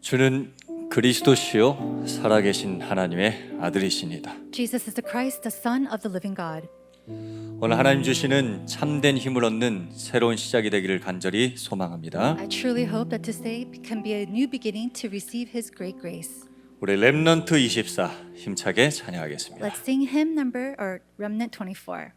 주는 그리스도시요 살아계신 하나님의 아들이시니다. Jesus is the Christ, the Son of the living God. 오늘 하나님 주시는 참된 힘을 얻는 새로운 시작이 되기를 간절히 소망합니다. I truly hope that today can be a new beginning to receive His great grace. 우리 렘넌트 24 힘차게 찬양하겠습니다. Let's sing hymn number or Remnant 24.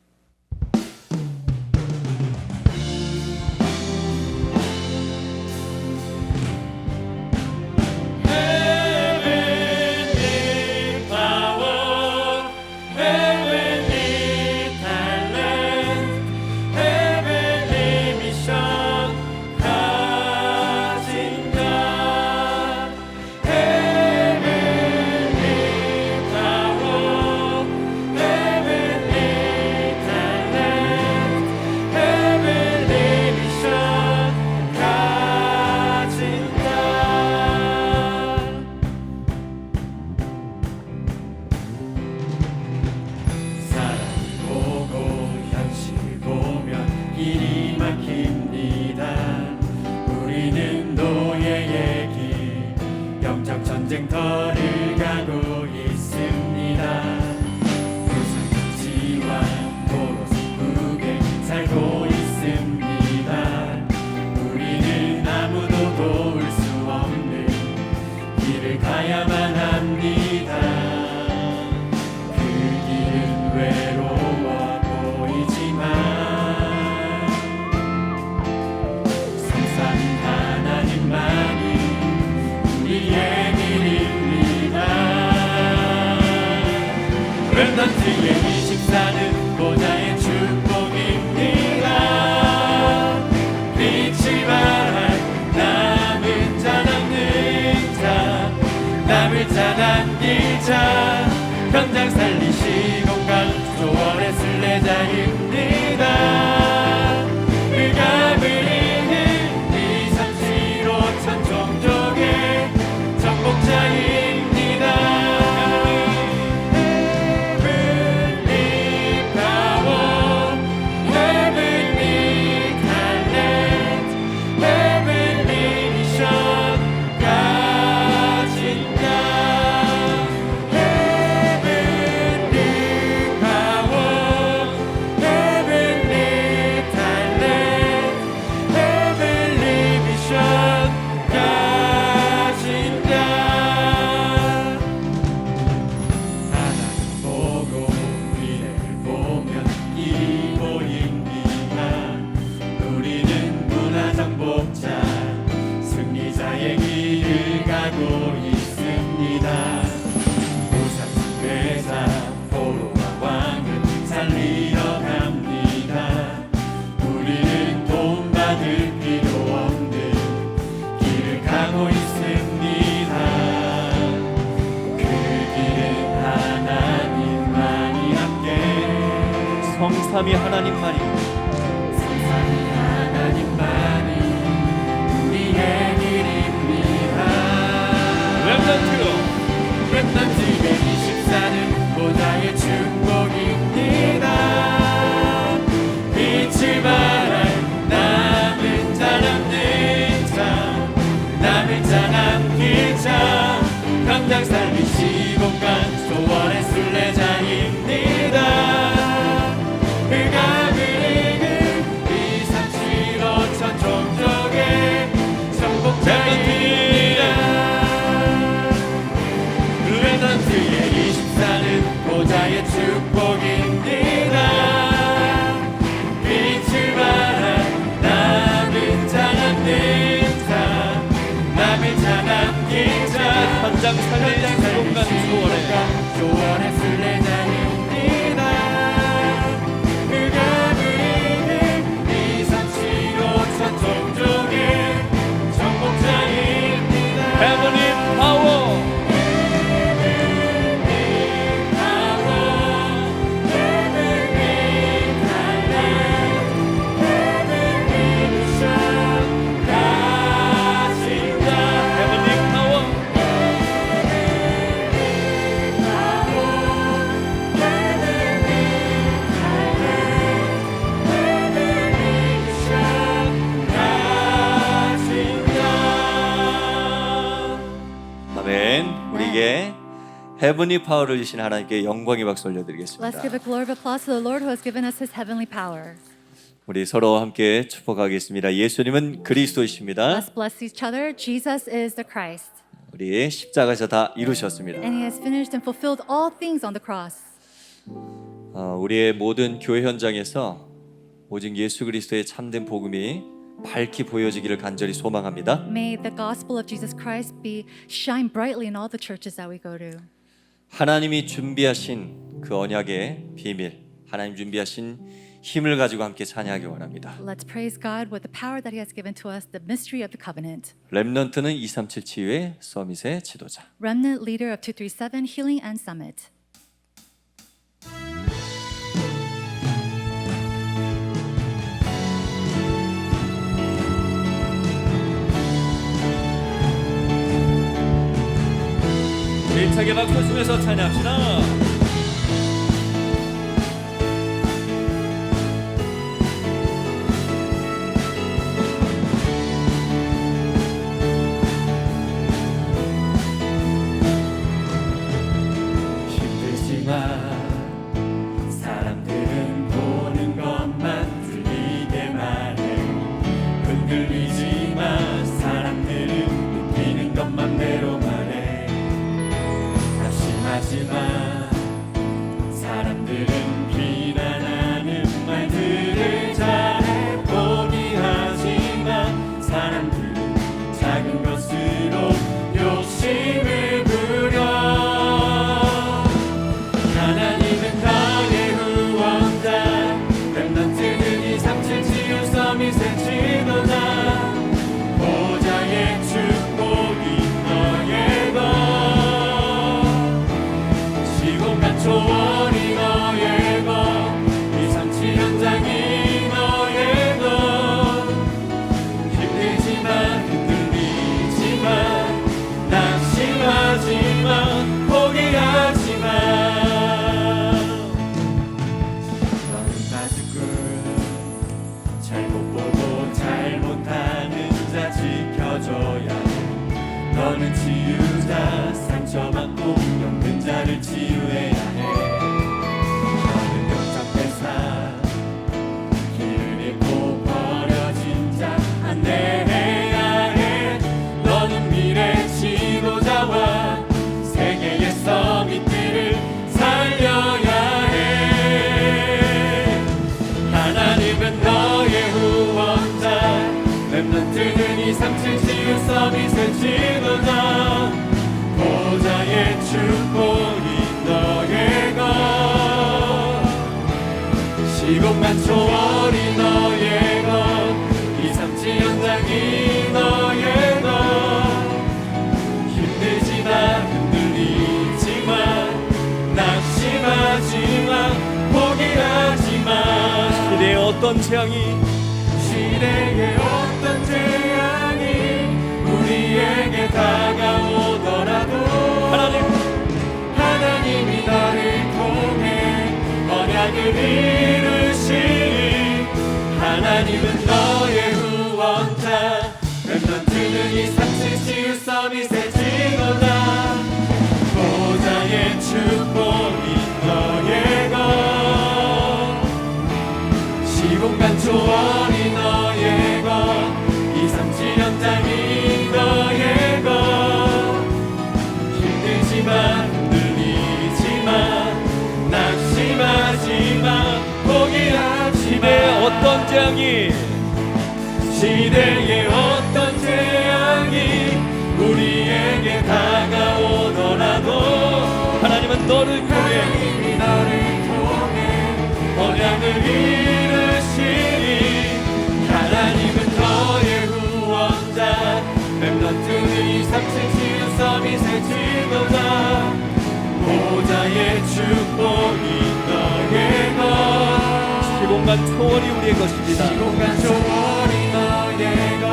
전쟁터를 가고 있습니다. 부산지와 도로북에 살고 있습니다. 우리는 아무도 도울 수 없는 길을 가야만 합니다. 그 길은 외로워 보이지만 성삼 하나님만이 우리의 렘넌트의 24는 보좌의 축복입니다. 빛이 발할 남은 자 남는 자 남을 자 남길 자 현장 살리시공간 조월의 순례자입니다. 흑암을 이는 이 삼시로 천종족의 정복자입니다. 성삼위 하나님만이 성삼위 하나님만이 우리의 길입니다. 렘넌트의 24는 보좌의 축복입니다. 빛을 발할 남은 자 남는 자 남을 자 남길 자 현장 살리시 공간 소원의 순례자입니다. 흑암을 우리에게 헤븐리 파워를 주신 하나님께 영광의 박수 올려드리겠습니다. Let's give a glory of applause to the Lord who has given us His heavenly power. 우리 서로 함께 축복하겠습니다. 예수님은 그리스도이십니다. Let's bless each other. Jesus is the Christ, 우리 십자가에서 다 이루셨습니다. and He has finished and fulfilled all things on the cross. 우리의 모든 교회 현장에서 오직 예수 그리스도의 참된 복음이 밝히 보여지기를 간절히 소망합니다. May the gospel of Jesus Christ be shine brightly in all the churches that we go to. 하나님이 준비하신 그 언약의 비밀, 하나님 준비하신 힘을 가지고 함께 찬양하기 원합니다. Let's praise God with the power that He has given to us, the mystery of the covenant. 렘넌트는 237 치유의 서밋의 지도자. Remnant leader of 237 Healing and Summit. 힘차게 박수 치면서 찬양합시다. 힘들지만 사람들은 보는 것만 들리게 말해. 흔들리지만 사람들은 느끼는 것만 대로 말해. 하지만 사람들은 비난하는 말들을 잘해. 포기하지만 사람들은 작은 것으로 욕심을 부려. 하나님은 너의 후원자, 렘넌트는 237 치유 서밋의 지도자. 보좌의 축복이 너의 것, 초월이 너의 것, 237 현장이 너의 것. 힘들지만 흔들리지만 낙심하지만 포기하지만 너는 파수꾼, 잘못 보고 잘못하는 자 지켜줘야 해. 너는 치유자, 상처받고 병든 자를 치유해야 해. 너는 영접대사, 길을 잃고 버려진 자 안내해야 해. 너는 미래 지도자와 세계의 서밋들을 살려야 해. 하나님은 너의 후원자, 렘넌트는 237 치유 서밋의 지도자. 보좌의 축복이 너의 것, 시공간 초월이 너의 것, 237 현장이 너의 것. 힘들지만 흔들리지만 낙심하지만 포기하지만 시대의 어떤 재앙이 시대의 어떤 재앙이 우리에게 다가오더라도 하나님이 너를 통해 언약을 이루시니. 하나님은 너의 후원자, 렘넌트는 237 치유 서밋의 지도자. 보좌의 축복이 너의 것, 시공간 초월이 너의 것, 237 현장이 너의 것. 힘들지만 흔들리지만 낙심하지만 포기하지만 시대의 어떤 재앙이 시대의 어떤 재앙이 우리에게 다가오더라도 하나님은 너를 통해 하나님이 너를 통해 언약을 이루시니. 하나님은 너의 후원자, 렘넌트는 237 치유 서밋의 지도자. 보좌의 축복이 너의 것, 시공간 초월이 우리의 것입니다. 시공간 초월이 너의 것,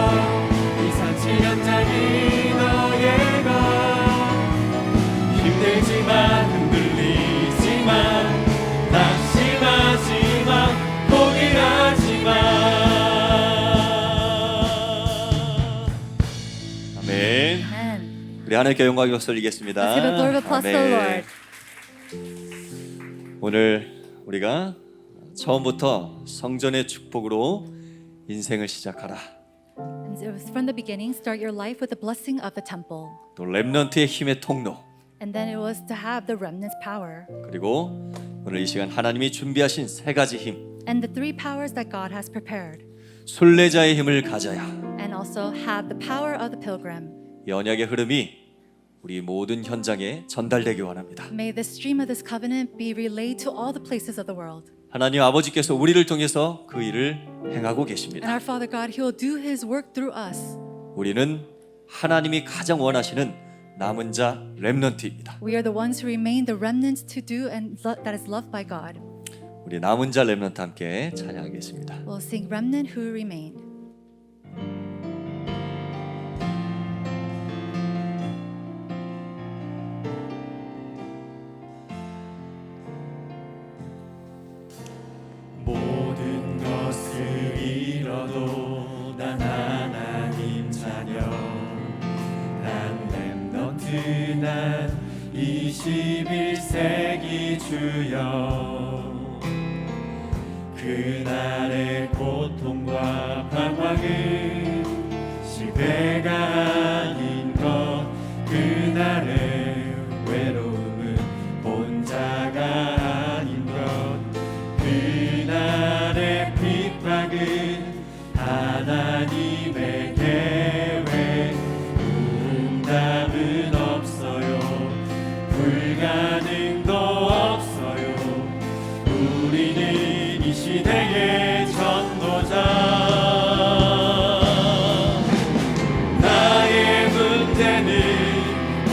237 현장이 너의 것. 힘들지만 흔들리지만 낙심하지만 포기하지만. 아멘. Amen. 우리 하나님께 영광의 박수 올리겠습니다. Let's give a glory of applause to the 아멘. Lord. 오늘 우리가 처음부터 성전의 축복으로 인생을 시작하라. And it was from the beginning, start your life with the blessing of the temple. 또 렘넌트의 힘의 통로. And then it was to have the remnant's power. 그리고 오늘 이 시간 하나님이 준비하신 세 가지 힘. And the three powers that God has prepared. 순례자의 힘을 가져야. And also have the power of the pilgrim. 이 언약의 흐름이 우리 모든 현장에 전달되기 원합니다. May the stream of this covenant be relayed to all the places of the world. 하나님 아버지께서 우리를 통해서 그 일을 행하고 And 계십니다. our Father God, He will do His work through us. 우리는 하나님이 가장 원하시는 남은 자 렘넌트입니다. We are the ones who remain the remnants to do and that is loved by God. 우리 남은 자 렘넌트 함께 찬양하겠습니다. We'll sing Remnant Who Remain. 모든 것을 잃어도 난 하나님 자녀 난 렘넌트 난 21세기 주여 그날의 고통과 방황은 실패가 아닌 것 그날의 외로움은 혼자가 아닌 것 그날의 핍박은 하나님의 계획 응답은 없어요 불가능도 없어요 우리는 이 시대의 전도자 나의 문제는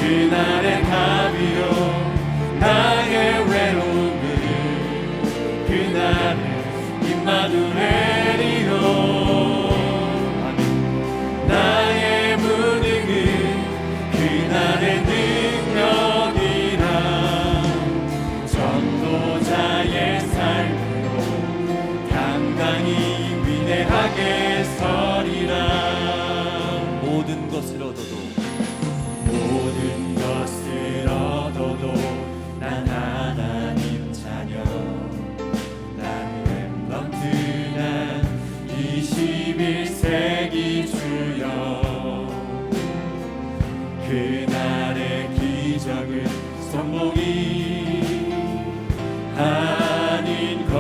그날의 답이요 나의 외로움은 그날의 임마누엘이요 나의 무능은 그날의 능력이라 전도자의 삶으로 당당히 위대하게 서리라 모든 것을 얻어도 난 하나님 자녀 난 렘넌트 난 21세기 주여 그날의 기적은 성공이 아닌 것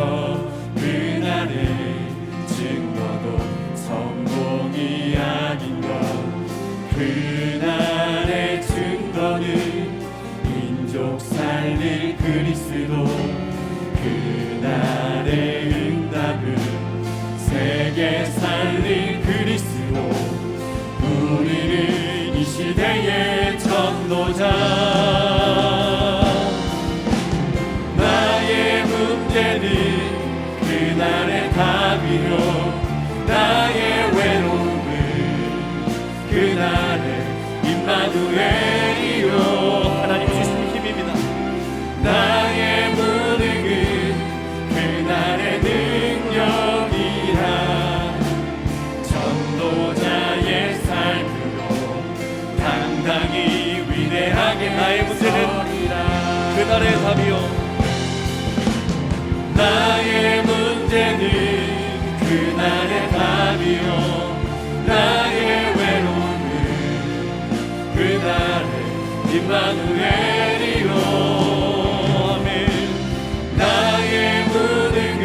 그날의 증거도 성공이 아닌 것 그날의 증거는 민족 살릴 그리스도 그날의 응답은 세계 살릴 그리스도 우리는 이 시대의 전도자 나의 문제는 그날의 답이요 나의 외로움은 그날의 임마누엘이요 하나님 주신 힘입니다 나의 무능은 그날의 능력이라 전도자의 삶으로 당당히 위대하게 나의 문제는 그날의 답이요 나의 문제는 그날의 답이요 나의 외로움은 그날의 임마누엘이요 아멘 나의 무능은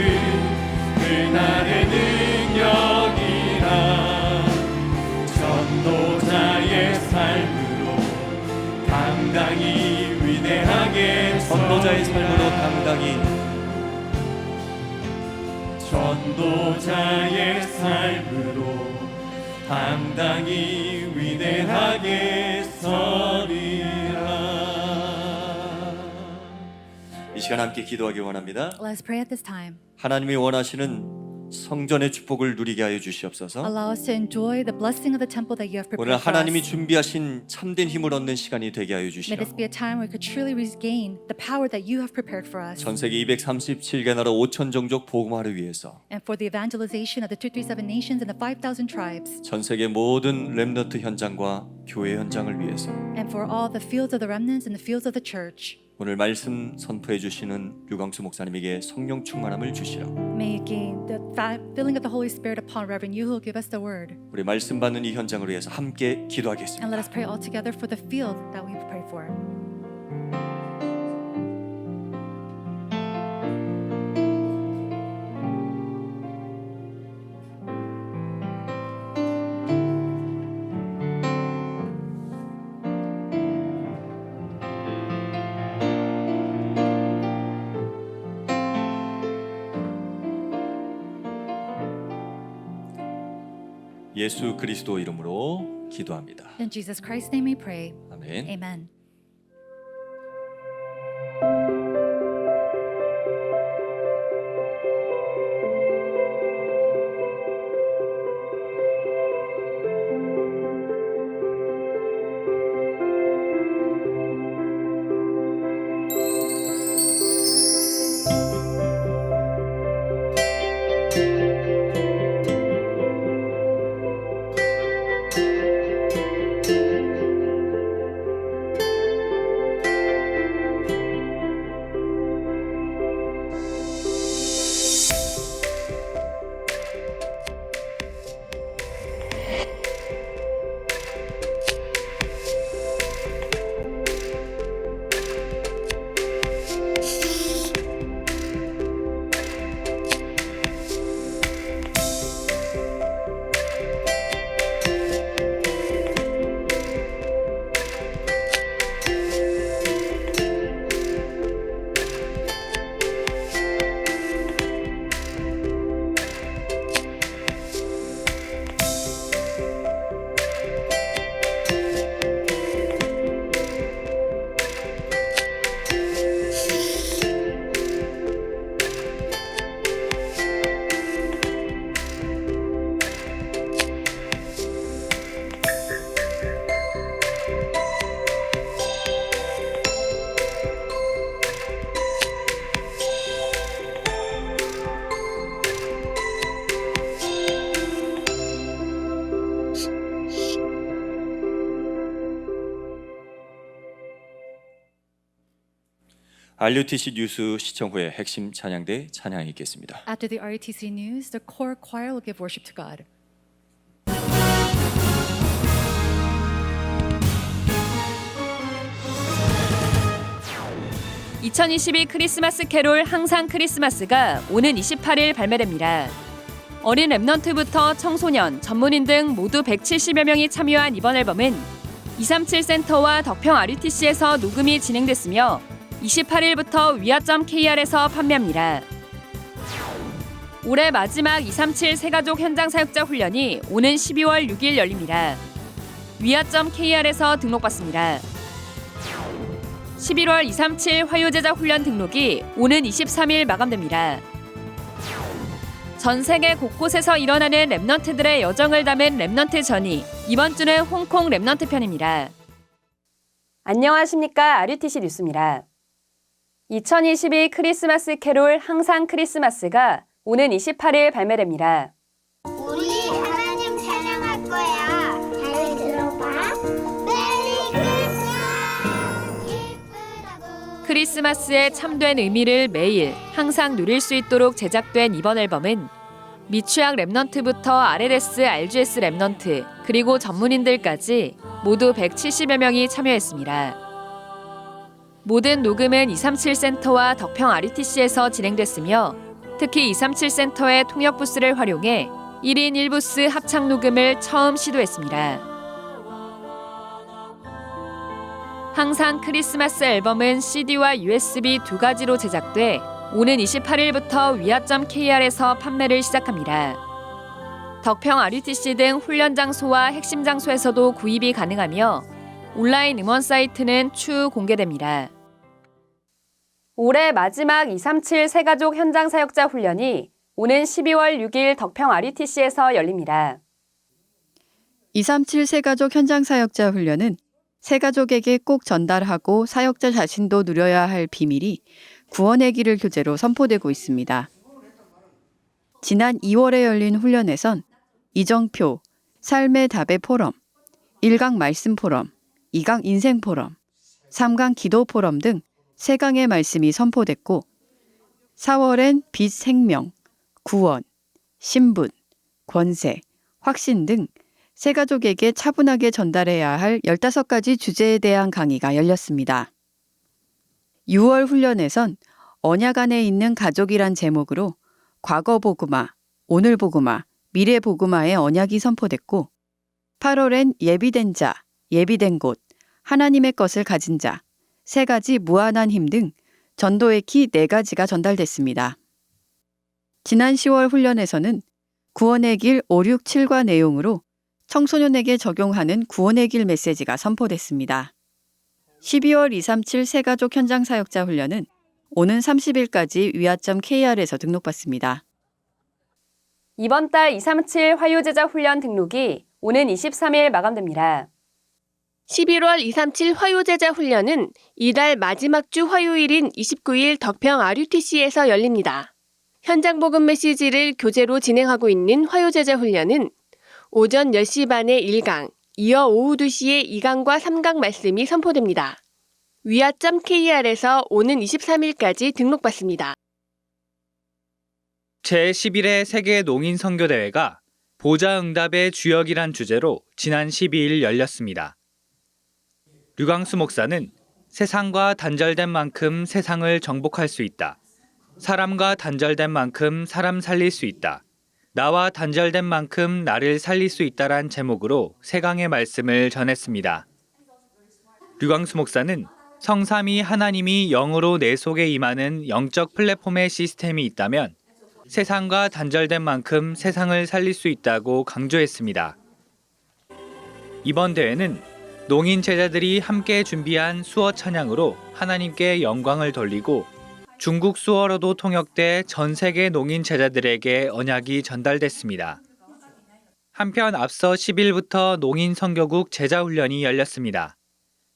그날의 능력이라 전도자의 삶으로 당당히 위대하게 전도자의 삶으로 당당히 전도자의 삶으로 당당히 위대하게 서리라 이 시간 함께 기도하기 원합니다. Let's pray at this time. 하나님이 원하시는 성전의 축복을 누리게 하여 주시옵소서. Allow us to enjoy the blessing of the temple that you have 오늘 prepared for 하나님이 us. 준비하신 참된 힘을 얻는 시간이 되게 하여 May 주시라. this be a time where we could truly regain the power that you have prepared for us. 전 세계 237개 나라 5천 종족 복음화를 위해서 And for the evangelization of the 237 nations and the 5,000 tribes. 전 세계 모든 렘넌트 현장과 교회 현장을 위해서 And for all the fields of the remnants and the fields of the church. 오늘 말씀 선포해 주시는 류광수 목사님에게 성령 충만함을 주시라. May you gain the filling of the Holy Spirit upon Reverend you who will give us the word. 우리 말씀 받는 이 현장을 위해서 함께 And 기도하겠습니다. let us pray all together for the field that we pray for. 예수 그리스도 이름으로 기도합니다. In Jesus Christ's name we pray. 아멘. Amen. RUTC 뉴스 시청 후에 핵심 찬양대 찬양이 있겠습니다. After the RUTC news, the core choir will give worship to God. (2022) 크리스마스 캐롤 항상 크리스마스가 오는 28일 발매됩니다. 어린 랩넌트부터 청소년, 전문인 등 모두 170여 명이 참여한 이번 앨범은 237 센터와 덕평 RUTC에서 녹음이 진행됐으며 28일부터 위아.kr에서 판매합니다. 올해 마지막 237 새가족 현장 사역자 훈련이 오는 12월 6일 열립니다. 위아.kr에서 등록받습니다. 11월 237 화요제자 훈련 등록이 오는 23일 마감됩니다. 전 세계 곳곳에서 일어나는 랩넌트들의 여정을 담은 랩넌트 전이 이번 주는 홍콩 랩넌트 편입니다. 안녕하십니까, RUTC 뉴스입니다. 2022 크리스마스 캐롤 항상 크리스마스가 오는 28일 발매됩니다. 우리 하나님 찬양할 거야. 잘 들어봐. 메리 크리스마스. 기쁘다고. 크리스마스의 참된 의미를 매일 항상 누릴 수 있도록 제작된 이번 앨범은 미취학 랩넌트부터 RLS, RGS 랩넌트, 그리고 전문인들까지 모두 170여 명이 참여했습니다. 모든 녹음은 237 센터와 덕평 RUTC에서 진행됐으며 특히 237 센터의 통역 부스를 활용해 1인 1부스 합창 녹음을 처음 시도했습니다. 항상 크리스마스 앨범은 CD와 USB 두 가지로 제작돼 오는 28일부터 위아.kr에서 판매를 시작합니다. 덕평 RUTC 등 훈련 장소와 핵심 장소에서도 구입이 가능하며 온라인 음원 사이트는 추후 공개됩니다. 올해 마지막 237 새가족 현장 사역자 훈련이 오는 12월 6일 덕평 RUTC에서 열립니다. 237 새가족 현장 사역자 훈련은 새가족에게 꼭 전달하고 사역자 자신도 누려야 할 비밀이 구원의 길을 교재로 선포되고 있습니다. 지난 2월에 열린 훈련에선 이정표, 삶의 답의 포럼, 1강 말씀 포럼, 2강 인생 포럼, 3강 기도 포럼 등 3강의 말씀이 선포됐고 4월엔 빛 생명, 구원, 신분, 권세, 확신 등 새가족에게 차분하게 전달해야 할 15가지 주제에 대한 강의가 열렸습니다. 6월 훈련에선 언약 안에 있는 가족이란 제목으로 과거 복음화, 오늘 복음화, 미래 복음화의 언약이 선포됐고 8월엔 예비된 자, 예비된 곳, 하나님의 것을 가진 자, 3가지 무한한 힘 등 전도의 키 4가지가 전달됐습니다. 지난 10월 훈련에서는 구원의 길 5, 6, 7과 내용으로 청소년에게 적용하는 구원의 길 메시지가 선포됐습니다. 12월 237 새가족 현장 사역자 훈련은 오는 30일까지 위아점 KR에서 등록받습니다. 이번 달 237 화요제자 훈련 등록이 오는 23일 마감됩니다. 11월 237 화요제자 훈련은 이달 마지막 주 화요일인 29일 덕평 RUTC에서 열립니다. 현장 복음 메시지를 교재로 진행하고 있는 화요제자 훈련은 오전 10시 반에 1강, 이어 오후 2시에 2강과 3강 말씀이 선포됩니다. 위아점 KR에서 오는 23일까지 등록받습니다. 제11회 세계 농인 선교대회가 보좌응답의 주역이란 주제로 지난 12일 열렸습니다. 류광수 목사는 세상과 단절된 만큼 세상을 정복할 수 있다. 사람과 단절된 만큼 사람 살릴 수 있다. 나와 단절된 만큼 나를 살릴 수 있다란 제목으로 3강의 말씀을 전했습니다. 류광수 목사는 성삼위 하나님이 영으로 내 속에 임하는 영적 플랫폼의 시스템이 있다면 세상과 단절된 만큼 세상을 살릴 수 있다고 강조했습니다. 이번 대회는 농인 제자들이 함께 준비한 수어 찬양으로 하나님께 영광을 돌리고 중국 수어로도 통역돼 전 세계 농인 제자들에게 언약이 전달됐습니다. 한편 앞서 10일부터 농인 선교국 제자훈련이 열렸습니다.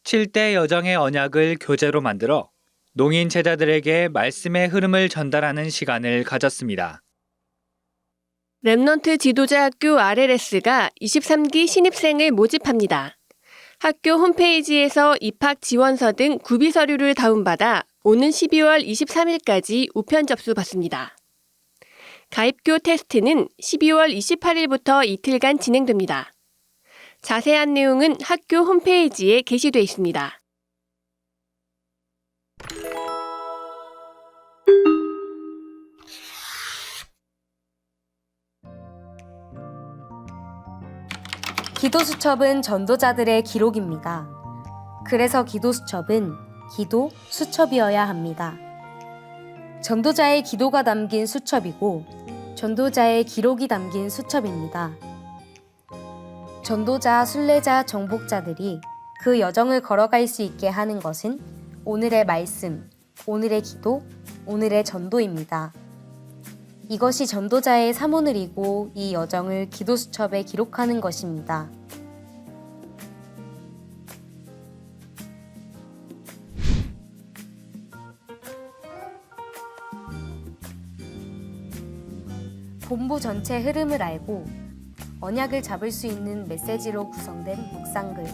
7대 여정의 언약을 교재로 만들어 농인 제자들에게 말씀의 흐름을 전달하는 시간을 가졌습니다. 렘넌트 지도자 학교 RLS가 23기 신입생을 모집합니다. 학교 홈페이지에서 입학 지원서 등 구비 서류를 다운받아 오는 12월 23일까지 우편 접수받습니다. 가입교 테스트는 12월 28일부터 이틀간 진행됩니다. 자세한 내용은 학교 홈페이지에 게시돼 있습니다. 기도수첩은 전도자들의 기록입니다. 그래서 기도수첩은 기도 수첩이어야 합니다. 전도자의 기도가 담긴 수첩이고 전도자의 기록이 담긴 수첩입니다. 전도자, 순례자, 정복자들이 그 여정을 걸어갈 수 있게 하는 것은 오늘의 말씀, 오늘의 기도, 오늘의 전도입니다. 이것이 전도자의 사모늘이고 이 여정을 기도수첩에 기록하는 것입니다. 본부 전체 흐름을 알고 언약을 잡을 수 있는 메시지로 구성된 묵상글.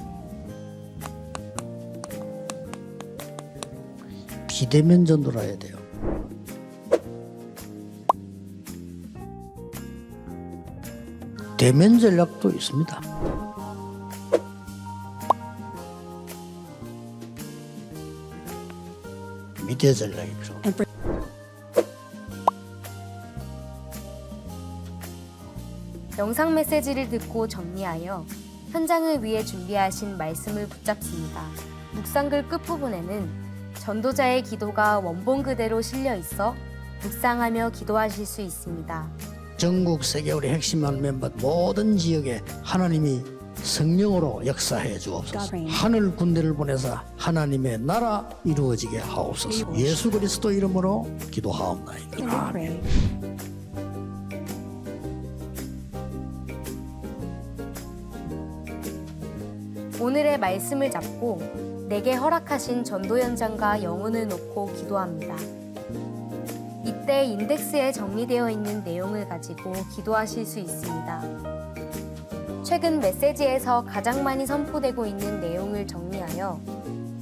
비대면 전도라 해야 돼요. 대면 전략도 있습니다. 미디어 전략이 필요합니다. 영상 메시지를 듣고 정리하여 현장을 위해 준비하신 말씀을 붙잡습니다. 묵상글 끝부분에는 전도자의 기도가 원본 그대로 실려 있어 묵상하며 기도하실 수 있습니다. 전국 세계우리 핵심한 멤버 모든 지역에 하나님이 성령으로 역사해 주옵소서. 하늘 군대를 보내서 하나님의 나라 이루어지게 하옵소서. 예수 그리스도 이름으로 기도하옵나이다. 아멘. 오늘의 말씀을 잡고 내게 허락하신 전도 현장과 영혼을 놓고 기도합니다. 이때 인덱스에 정리되어 있는 내용을 가지고 기도하실 수 있습니다. 최근 메시지에서 가장 많이 선포되고 있는 내용을 정리하여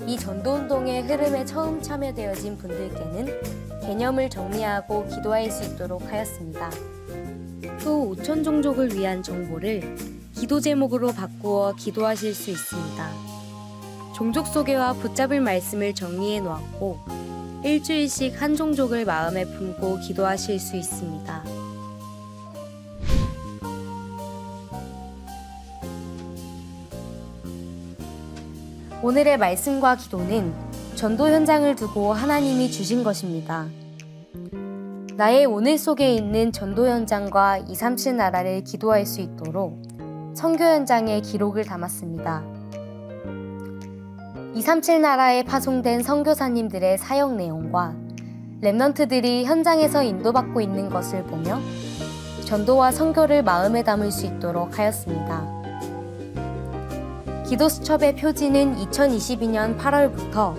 이 전도운동의 흐름에 처음 참여되어진 분들께는 개념을 정리하고 기도할 수 있도록 하였습니다. 또 5천 종족을 위한 정보를 기도 제목으로 바꾸어 기도하실 수 있습니다. 종족 소개와 붙잡을 말씀을 정리해 놓았고 일주일씩 한 종족을 마음에 품고 기도하실 수 있습니다. 오늘의 말씀과 기도는 전도 현장을 두고 하나님이 주신 것입니다. 나의 오늘 속에 있는 전도 현장과 237 나라를 기도할 수 있도록 선교 현장에 기록을 담았습니다. 237 나라에 파송된 선교사님들의 사역 내용과 렘넌트들이 현장에서 인도받고 있는 것을 보며 전도와 선교를 마음에 담을 수 있도록 하였습니다. 기도수첩의 표지는 2022년 8월부터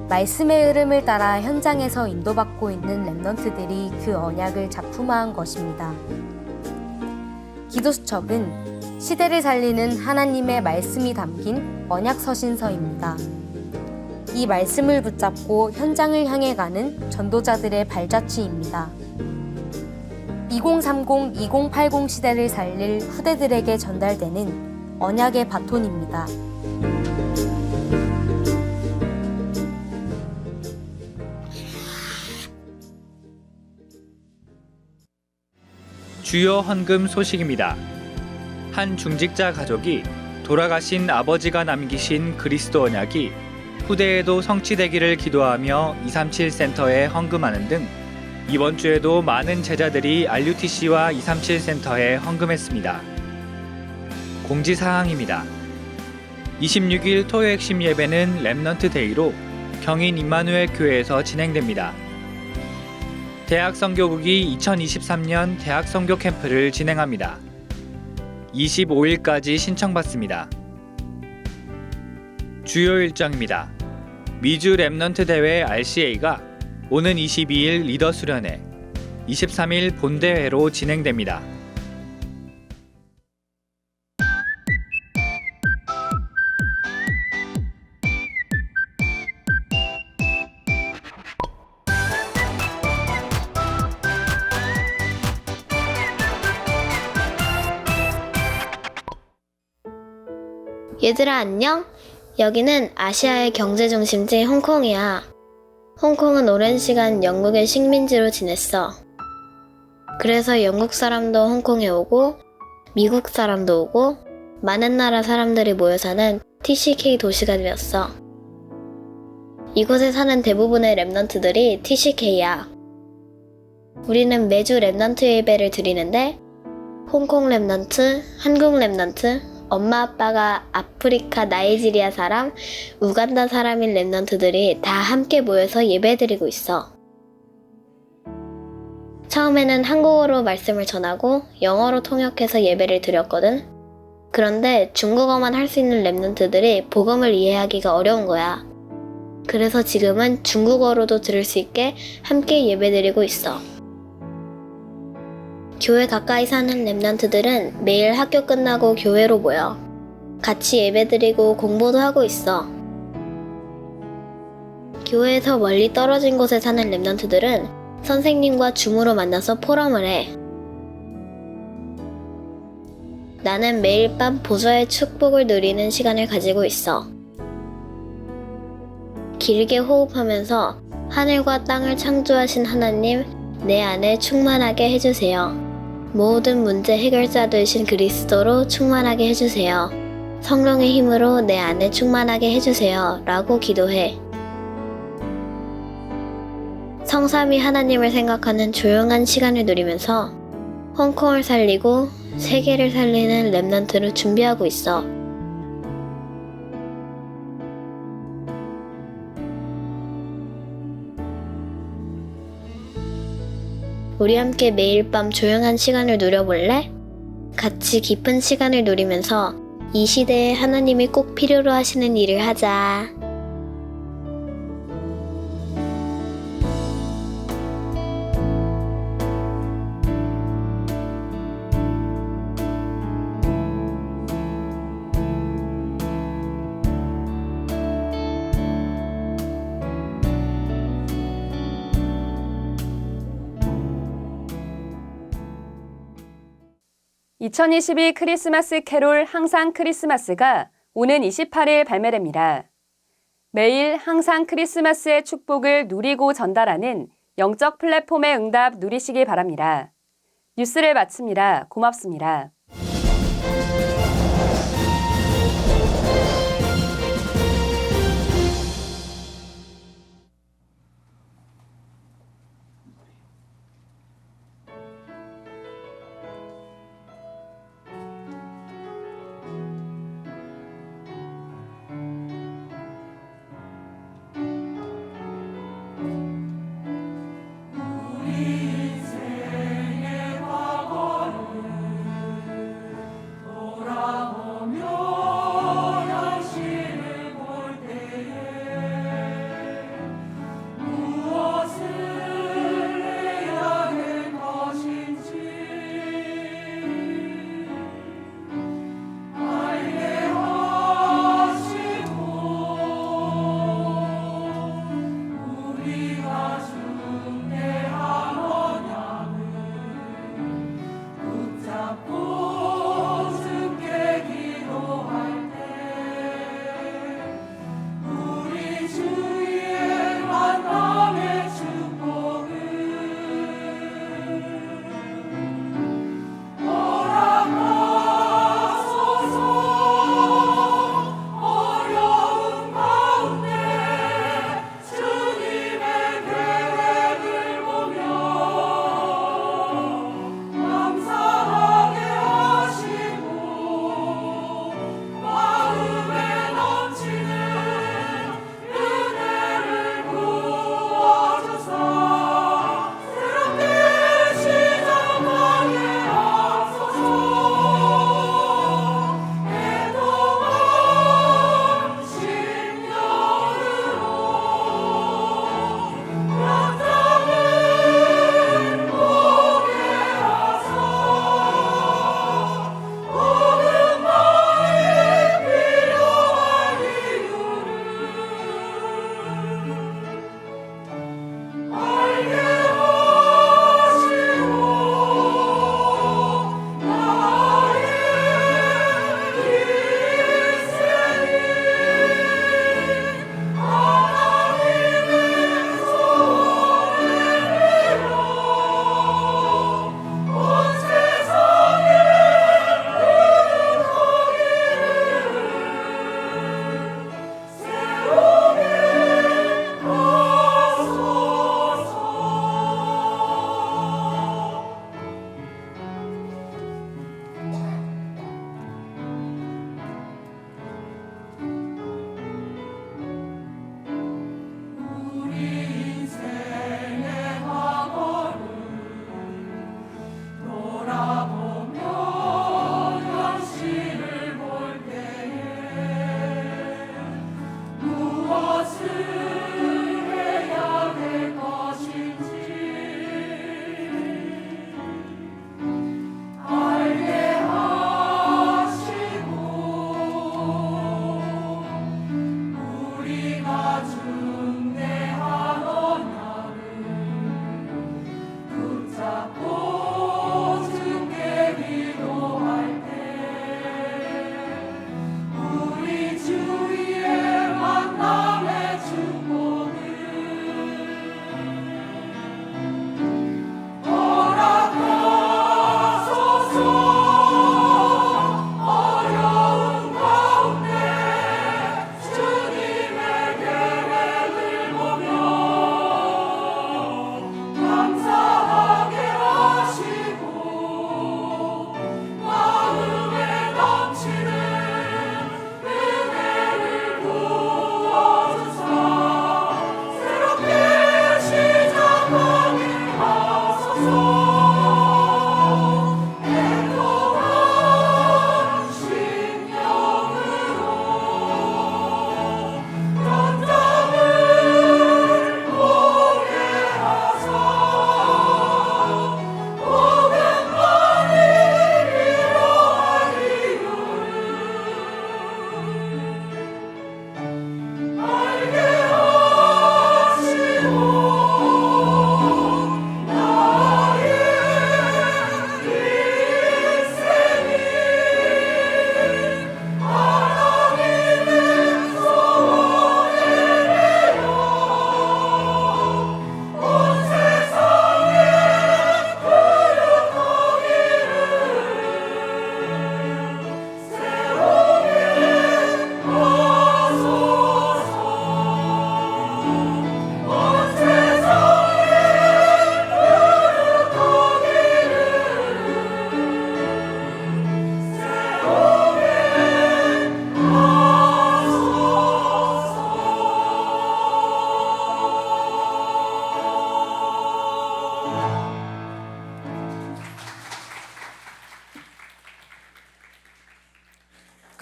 말씀의 흐름을 따라 현장에서 인도받고 있는 렘넌트들이 그 언약을 작품화한 것입니다. 기도수첩은 시대를 살리는 하나님의 말씀이 담긴 언약서신서입니다. 이 말씀을 붙잡고 현장을 향해 가는 전도자들의 발자취입니다. 2030-2080 시대를 살릴 후대들에게 전달되는 언약의 바톤입니다. 주요 헌금 소식입니다. 한 중직자 가족이 돌아가신 아버지가 남기신 그리스도 언약이 후대에도 성취되기를 기도하며 237 센터에 헌금하는 등 이번 주에도 많은 제자들이 RUTC와 237 센터에 헌금했습니다. 공지사항입니다. 26일 토요 핵심 예배는 렘넌트 데이로 경인 임마누엘 교회에서 진행됩니다. 대학 선교국이 2023년 대학 선교 캠프를 진행합니다. 25일까지 신청받습니다. 주요 일정입니다. 미주 렘넌트 대회 RCA가 오는 22일 리더 수련회, 23일 본대회로 진행됩니다. 얘들아 안녕? 여기는 아시아의 경제중심지 홍콩이야. 홍콩은 오랜 시간 영국의 식민지로 지냈어. 그래서 영국 사람도 홍콩에 오고 미국 사람도 오고 많은 나라 사람들이 모여 사는 TCK 도시가 되었어. 이곳에 사는 대부분의 렘넌트들이 TCK야. 우리는 매주 렘넌트 예배를 드리는데 홍콩 렘넌트, 한국 렘넌트, 엄마 아빠가 아프리카 나이지리아 사람, 우간다 사람인 렘넌트들이 다 함께 모여서 예배드리고 있어. 처음에는 한국어로 말씀을 전하고 영어로 통역해서 예배를 드렸거든. 그런데 중국어만 할 수 있는 렘넌트들이 복음을 이해하기가 어려운 거야. 그래서 지금은 중국어로도 들을 수 있게 함께 예배드리고 있어. 교회 가까이 사는 렘넌트들은 매일 학교 끝나고 교회로 모여 같이 예배드리고 공부도 하고 있어. 교회에서 멀리 떨어진 곳에 사는 렘넌트들은 선생님과 줌으로 만나서 포럼을 해. 나는 매일 밤 보좌의 축복을 누리는 시간을 가지고 있어. 길게 호흡하면서 하늘과 땅을 창조하신 하나님, 내 안에 충만하게 해주세요. 모든 문제 해결자 되신 그리스도로 충만하게 해주세요. 성령의 힘으로 내 안에 충만하게 해주세요. 라고 기도해. 성삼위 하나님을 생각하는 조용한 시간을 누리면서 홍콩을 살리고 세계를 살리는 렘넌트를 준비하고 있어. 우리 함께 매일 밤 조용한 시간을 누려볼래? 같이 깊은 시간을 누리면서 이 시대에 하나님이 꼭 필요로 하시는 일을 하자. (2022) 크리스마스 캐롤 항상 크리스마스가 오는 28일 발매됩니다. 매일 항상 크리스마스의 축복을 누리고 전달하는 영적 플랫폼의 응답 누리시기 바랍니다. 뉴스를 마칩니다. 고맙습니다.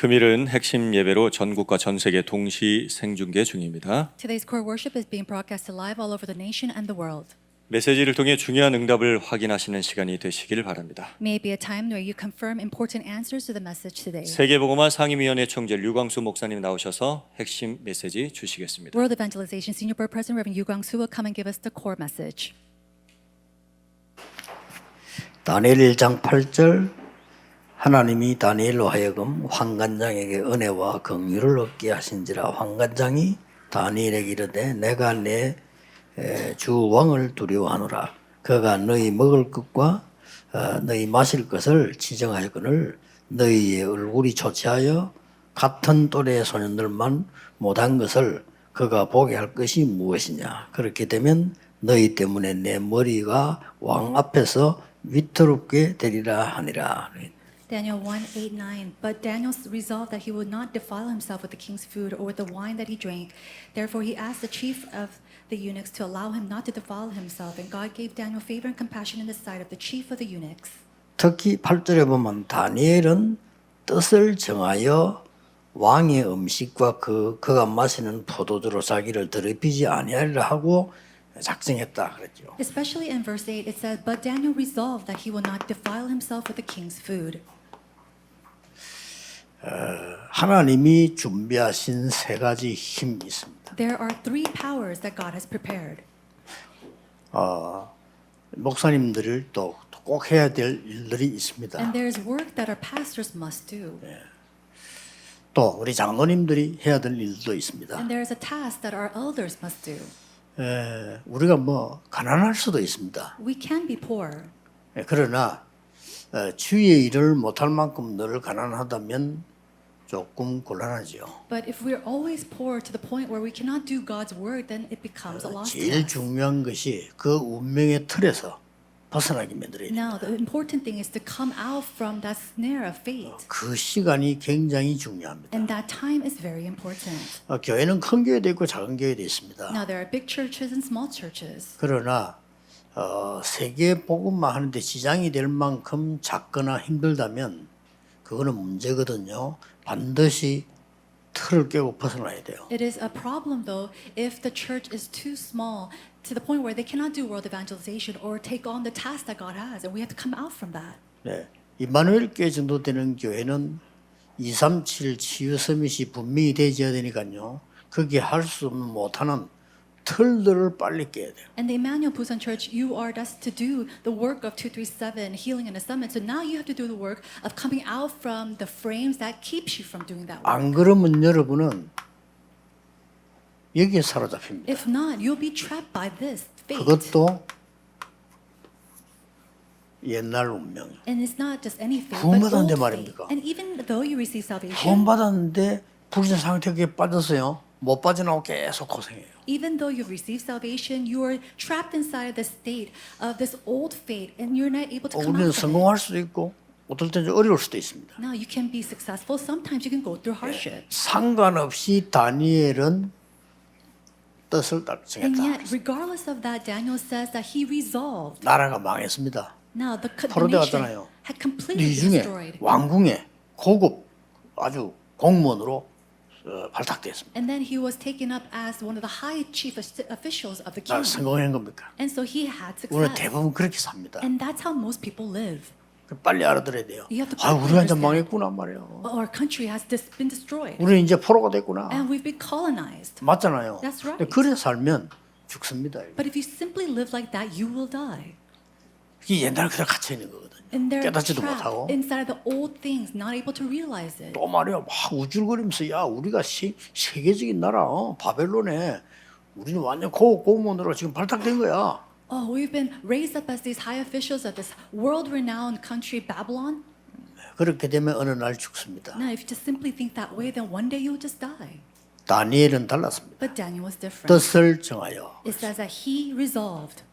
금일은 핵심 예배로 전국과 전 세계 동시 생중계 중입니다. Today's core worship is being broadcast live all over the nation and the world. 메시지를 통해 중요한 응답을 확인하시는 시간이 되시길 바랍니다. May it be a time where you confirm important answers to the message today. 세계복음화 상임위원회 총재 류광수 목사님 나오셔서 핵심 메시지 주시겠습니다. World Evangelization Senior Board President Reverend Yu Kwang-soo will come and give us the core message. 다니엘 1장 8절 하나님이 다니엘로 하여금 환관장에게 은혜와 긍휼을 얻게 하신지라 환관장이 다니엘에게 이르되 내가 내 주 왕을 두려워하노라 그가 너희 먹을 것과 너희 마실 것을 지정하였거늘 너희의 얼굴이 초췌하여 같은 또래의 소년들만 못한 것을 그가 보게 할 것이 무엇이냐 그렇게 되면 너희 때문에 내 머리가 왕 앞에서 위태롭게 되리라 하니라. Daniel 1:8-9. But Daniel resolved that he would not defile himself with the king's food or with the wine that he drank. Therefore he asked the chief of the eunuchs to allow him not to defile himself, and God gave Daniel favor and compassion in the sight of the chief of the eunuchs. 특히 8절에 보면 다니엘은 뜻을 정하여 왕의 음식과 그가 마시는 포도주로 자기를 더럽히지 아니하리라 하고 작정했다 그랬죠. Especially in verse 8 it says, But Daniel resolved that he will not defile himself with the king's food. 하나님이 준비하신 세 가지 힘이 있습니다. There are three powers that God has prepared. 목사님들을 또 꼭 해야 될 일들이 있습니다. And there is work that our pastors must do. 또 우리 장로님들이 해야 될 일도 있습니다. And there is a task that our elders must do. 우리가 뭐 가난할 수도 있습니다. We can be poor. 그러나 주의 일을 못할 만큼 늘 가난하다면 조금 곤란하죠. But if we're always poor to the point where we cannot do God's work, then it becomes a loss to 제일 us. 중요한 것이 그 운명의 틀에서 벗어나게 만들어야 돼요. Now, the important thing is to come out from that snare of fate. 그 시간이 굉장히 중요합니다. And that time is very important. 교회는 큰 교회도 있고 작은 교회도 있습니다. Now, there are big churches and small churches. 그러나 세계 복음만 하는데 지장이 될 만큼 작거나 힘들다면 그거는 문제거든요. 반드시 틀을 깨고 벗어나야 돼요. It is a problem, though, if the church is too small to the point where they cannot do world evangelization or take on the task that God has, and we have to come out from that. 네, 임마누엘 교회 정도 되는 교회는 237 치유 서밋이 분명히 되어야 되니까요. 그게 할 수 없는 못하는 틀들을 빨리 깨야 돼요. And the Emmanuel Busan Church, you are destined to do the work of 237, healing and a summit. So now you have to do the work of coming out from the frames that keeps you from doing that work. 안 그러면 여러분은 여기에 사로잡힙니다. If not, you'll be trapped by this fate. 그것도 옛날 운명이에요. And it's not just any fate, but 구원받았는데 old fate. 말입니까? And even though you receive salvation, 구원받았는데 불신 상태에 빠졌어요. 못 빠져나오고 계속 고생해요. even though you've received salvation, you are trapped inside of the state of this old fate, and you're not able to come 우리는 out from it. 성공할 수도 있고 어떨 때는 좀 어려울 수도 있습니다. Now you can be successful. Sometimes you can go through hardship. 상관없이 다니엘은 뜻을 딱 And 정했다. yet, regardless of that, Daniel says that he resolved. 나라가 망했습니다. Now the 포로돼 nation 갔잖아요. had completely 이 중에 destroyed. 왕궁의 고급 아주 공무원으로 발탁됐습니다. And then he was taken up as one of the high chief officials of the 나 king. 성공한 겁니까? And so he had 오늘 success. 대부분 그렇게 삽니다. And that's how most people live. 빨리 알아들어야 돼요. You have to 아, 우리가 이제 understand. 망했구나 말이에요. Our country has been destroyed. 우리는 이제 포로가 됐구나. And we've been colonized. 맞잖아요. That's right. 근데 그래 살면 죽습니다. But if you simply live like that, you will die. 이게 옛날 그대로 갇혀 있는 거거든요. And they're 깨닫지도 trapped 못하고 inside of the old things, not able to realize it. 또 말이야 막 우쭐거리면서 야 우리가 세계적인 나라 바벨론에 우리는 완전 고문으로 지금 발탁된 거야. Oh, we've been raised up as these high officials of this world-renowned country, Babylon. 그렇게 되면 어느 날 죽습니다. Now, if you just simply think that way, then one day you'll just die. 다니엘은 달랐습니다. But Daniel was different. 뜻을 정하여. It says that he resolved.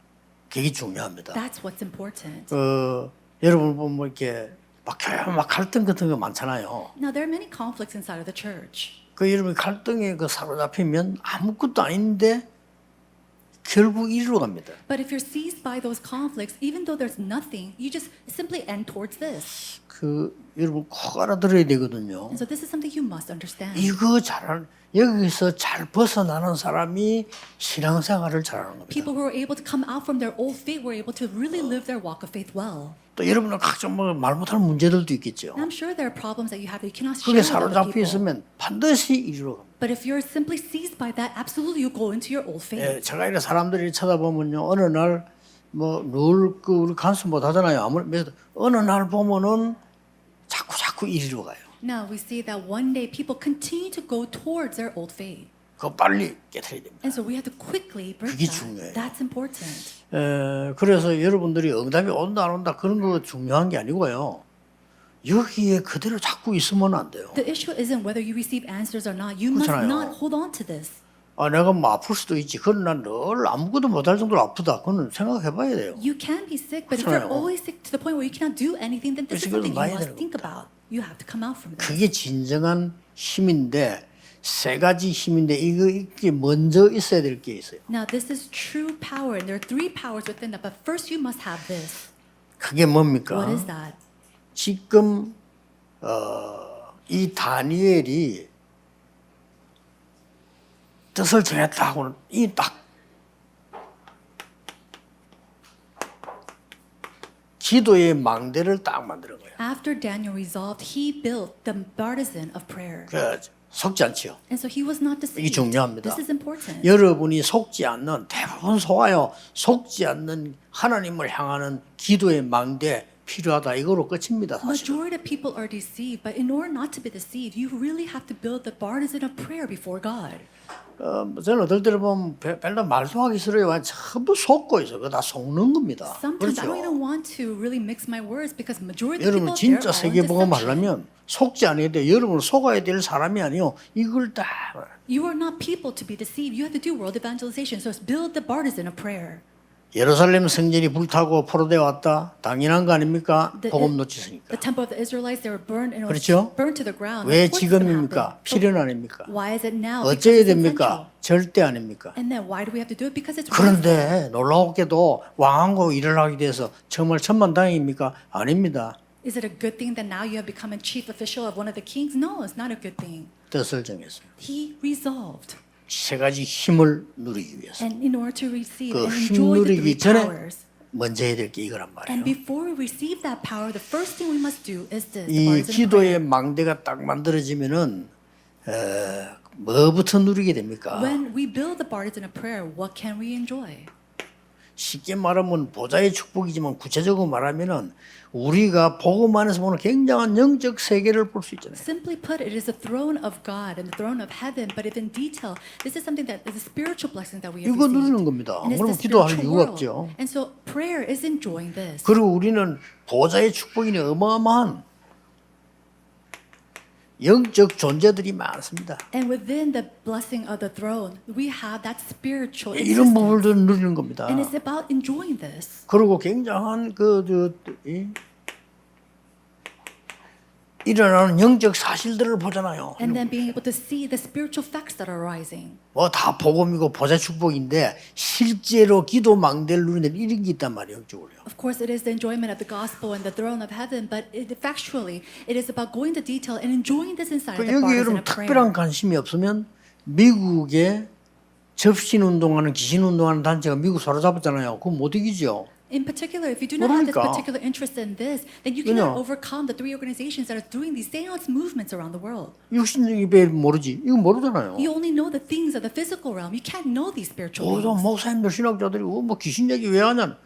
그게 중요합니다. That's what's important. 여러분 보면 뭐 이렇게 막 갈등 같은 거 많잖아요. Now, there are many conflicts inside of the church. 그 여러분 갈등에 그 사로잡히면 아무것도 아닌데 결국 이리로 갑니다. But if you're seized by those conflicts, even though there's nothing, you just simply end towards this. 여러분 꼭 알아들어야 되거든요. And so this is something you must understand. 여기서 잘 벗어나는 사람이 신앙생활을 잘하는 겁니다. People who are able to come out from their old faith were able to really live their walk of faith well. 또 여러분은 각종 말 못하는 문제들도 있겠죠. And I'm sure there are problems that you have that you cannot share 그게 with other 사로잡혀 people. 있으면 반드시 이리로 갑니다. But if you're simply seized by that, absolutely you go into your old faith. 제가 이런 사람들이 쳐다보면요, 어느 날 늘 우리 간수 못 하잖아요. 어느 날 보면은 자꾸 이리로 가요. Now we see that one day people continue to go towards their old faith. 그거 빨리 깨트려야 됩니다. And so we have to quickly break 그게 that. 중요해요. That's important. 그래서 여러분들이 응답이 온다 안 온다 그런 거 중요한 게 아니고요. 여기에 그대로 자꾸 있으면 안 돼요. The issue isn't whether you receive answers or not. You must 그렇잖아요. not hold on to this. 내가 아플 수도 있지. 그러나 늘 아무것도 못할 정도로 아프다. 그건 생각해봐야 돼요. You can be sick, but if you're 그렇잖아요. always sick to the point where you cannot do anything, then this is 그래서 something 이걸 you 봐야 must 되는 think about. You have to come out from this. 그게 진정한 힘인데 세 가지 힘인데 이게 먼저 있어야 될 게 있어요. Now this is true power, and there are three powers within that. But first, you must have this. 그게 뭡니까? What is that? 지금 이 다니엘이 뜻을 정했다 하고는 이 딱 기도의 망대를 딱 만드는 거예요. After Daniel resolved, he built the partisan of prayer. 속지 않지요. And so he was not deceived. 이게 중요합니다. This is important. 여러분이 속지 않는 대부분 속아요. 속지 않는 하나님을 향하는 기도의 망대 필요하다. 이거로 끝입니다. 사실은. Majority of people are deceived, but in order not to be deceived, you really have to build the partisan of prayer before God. 저는 어떨 때를 보면 별로 말씀하기 싫어요. 전부 속고 있어. 그거 다 속는 겁니다. Sometimes I don't 그렇죠. even want to really mix my words because majority of the 여러분 people they're 진짜 all in 세계복음 deception. 하려면 속지 않아야 돼요. 여러분은 속아야 될 사람이 아니요. 이걸 다 You are not people to be deceived. You have to do world evangelization. So build the partisan of prayer. 예루살렘 성전이 불타고 포로되어 왔다. 당연한 거 아닙니까? 복음 놓치으니까. The temple of the Israelites, they were burned and 그렇죠? burned to the ground. 왜 Of course it's gonna 지금입니까? happen. 필연 아닙니까? Why is it now? 어째야 Because it's 됩니까? essential. 절대 아닙니까? And then why do we have to do it? Because it's right. 그런데 놀라웠게도 왕하고 일을 하게 돼서 정말 천만다행입니까? 아닙니다. Is it a good thing that now you have become a chief official of one of the kings? No, it's not a good thing. 뜻을 정했어요. He resolved. 세 가지 힘을 누리기 위해서. And in order to receive 그 and 힘 enjoy the 누리기 three 전에 powers. 먼저 해야 될 게 이거란 And 말이에요. before we receive that power, the first thing we must do is this. The 이 partisan of prayer. 기도의 망대가 딱 만들어지면은 뭐부터 누리게 됩니까? When we build the partisan of prayer, what can we enjoy? 쉽게 말하면 보좌의 축복이지만 구체적으로 말하면은 우리가 복음 안에서 보는 굉장한 영적 세계를 볼 수 있잖아요. Simply put, it is the throne of God and the throne of heaven. But if in detail, this is something that is a spiritual blessing that we have 이거 received. 누리는 겁니다. And it's 그럼 the 기도할 spiritual 이유가 world. 없죠. And so prayer is enjoying this. 그리고 우리는 보좌의 축복이니 어마어마한 영적 존재들이 많습니다. And within the blessing of the throne, we have that spiritual 이런 existence. 부분들을 누리는 겁니다. And it's about enjoying this. 그리고 굉장한 일어나는 영적 사실들을 보잖아요. And then being able to see the spiritual facts that are arising. 뭐 다 복음이고 보좌 축복인데 실제로 기도 망대를 누리는 이런 게 있단 말이에요, 영적으로요. Of course, it is the enjoyment of the gospel and the throne of heaven, but factually, it is about going to detail and enjoying this inside of the 여기 partisan 여러분 of prayer. 특별한 관심이 없으면 미국에 접신 운동하는 귀신 운동하는 단체가 미국 사로잡았잖아요. 그거 못 이기죠. In particular, if you do not have this 그러니까. particular interest in this, then you 왜냐? cannot overcome the three organizations that are doing these seance movements around the world. 육신적인 배 모르지. 이거 모르잖아요. You only know the things of the physical realm. You can't know these spiritual 모든 things. 목사님들 신학자들이 뭐 귀신 얘기 왜 하냐?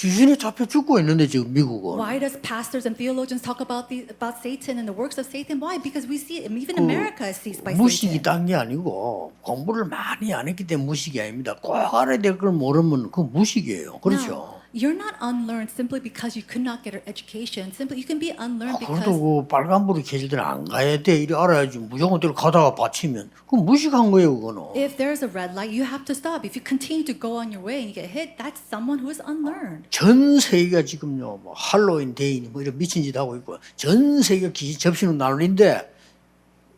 귀신에 잡혀 죽고 있는데 지금 미국은. Why does pastors and theologians talk about Satan and the works of Satan? Why? Because we see even America is seized by 무식이 Satan. 딴 게 아니고 공부를 많이 안 했기 때문에 무식이 아닙니다. 꼭 알아야 될 걸 모르면 그 무식이에요. 그렇죠? No, you're not unlearned simply because you could not get an education. Simply, you can be unlearned because 그래도 그 빨간불이 켜질 때는 안 가야 돼. 이리 알아야지. 무조건 때로 가다가 받치면 그건 무식한 거예요, 그거는. if there's a red light, you have to stop. If you continue to go on your way and you get hit, that's someone who is unlearned. 전 세계가 지금요, 뭐 할로윈 데이니 뭐 이런 미친 짓 하고 있고 전 세계가 접시는 난리인데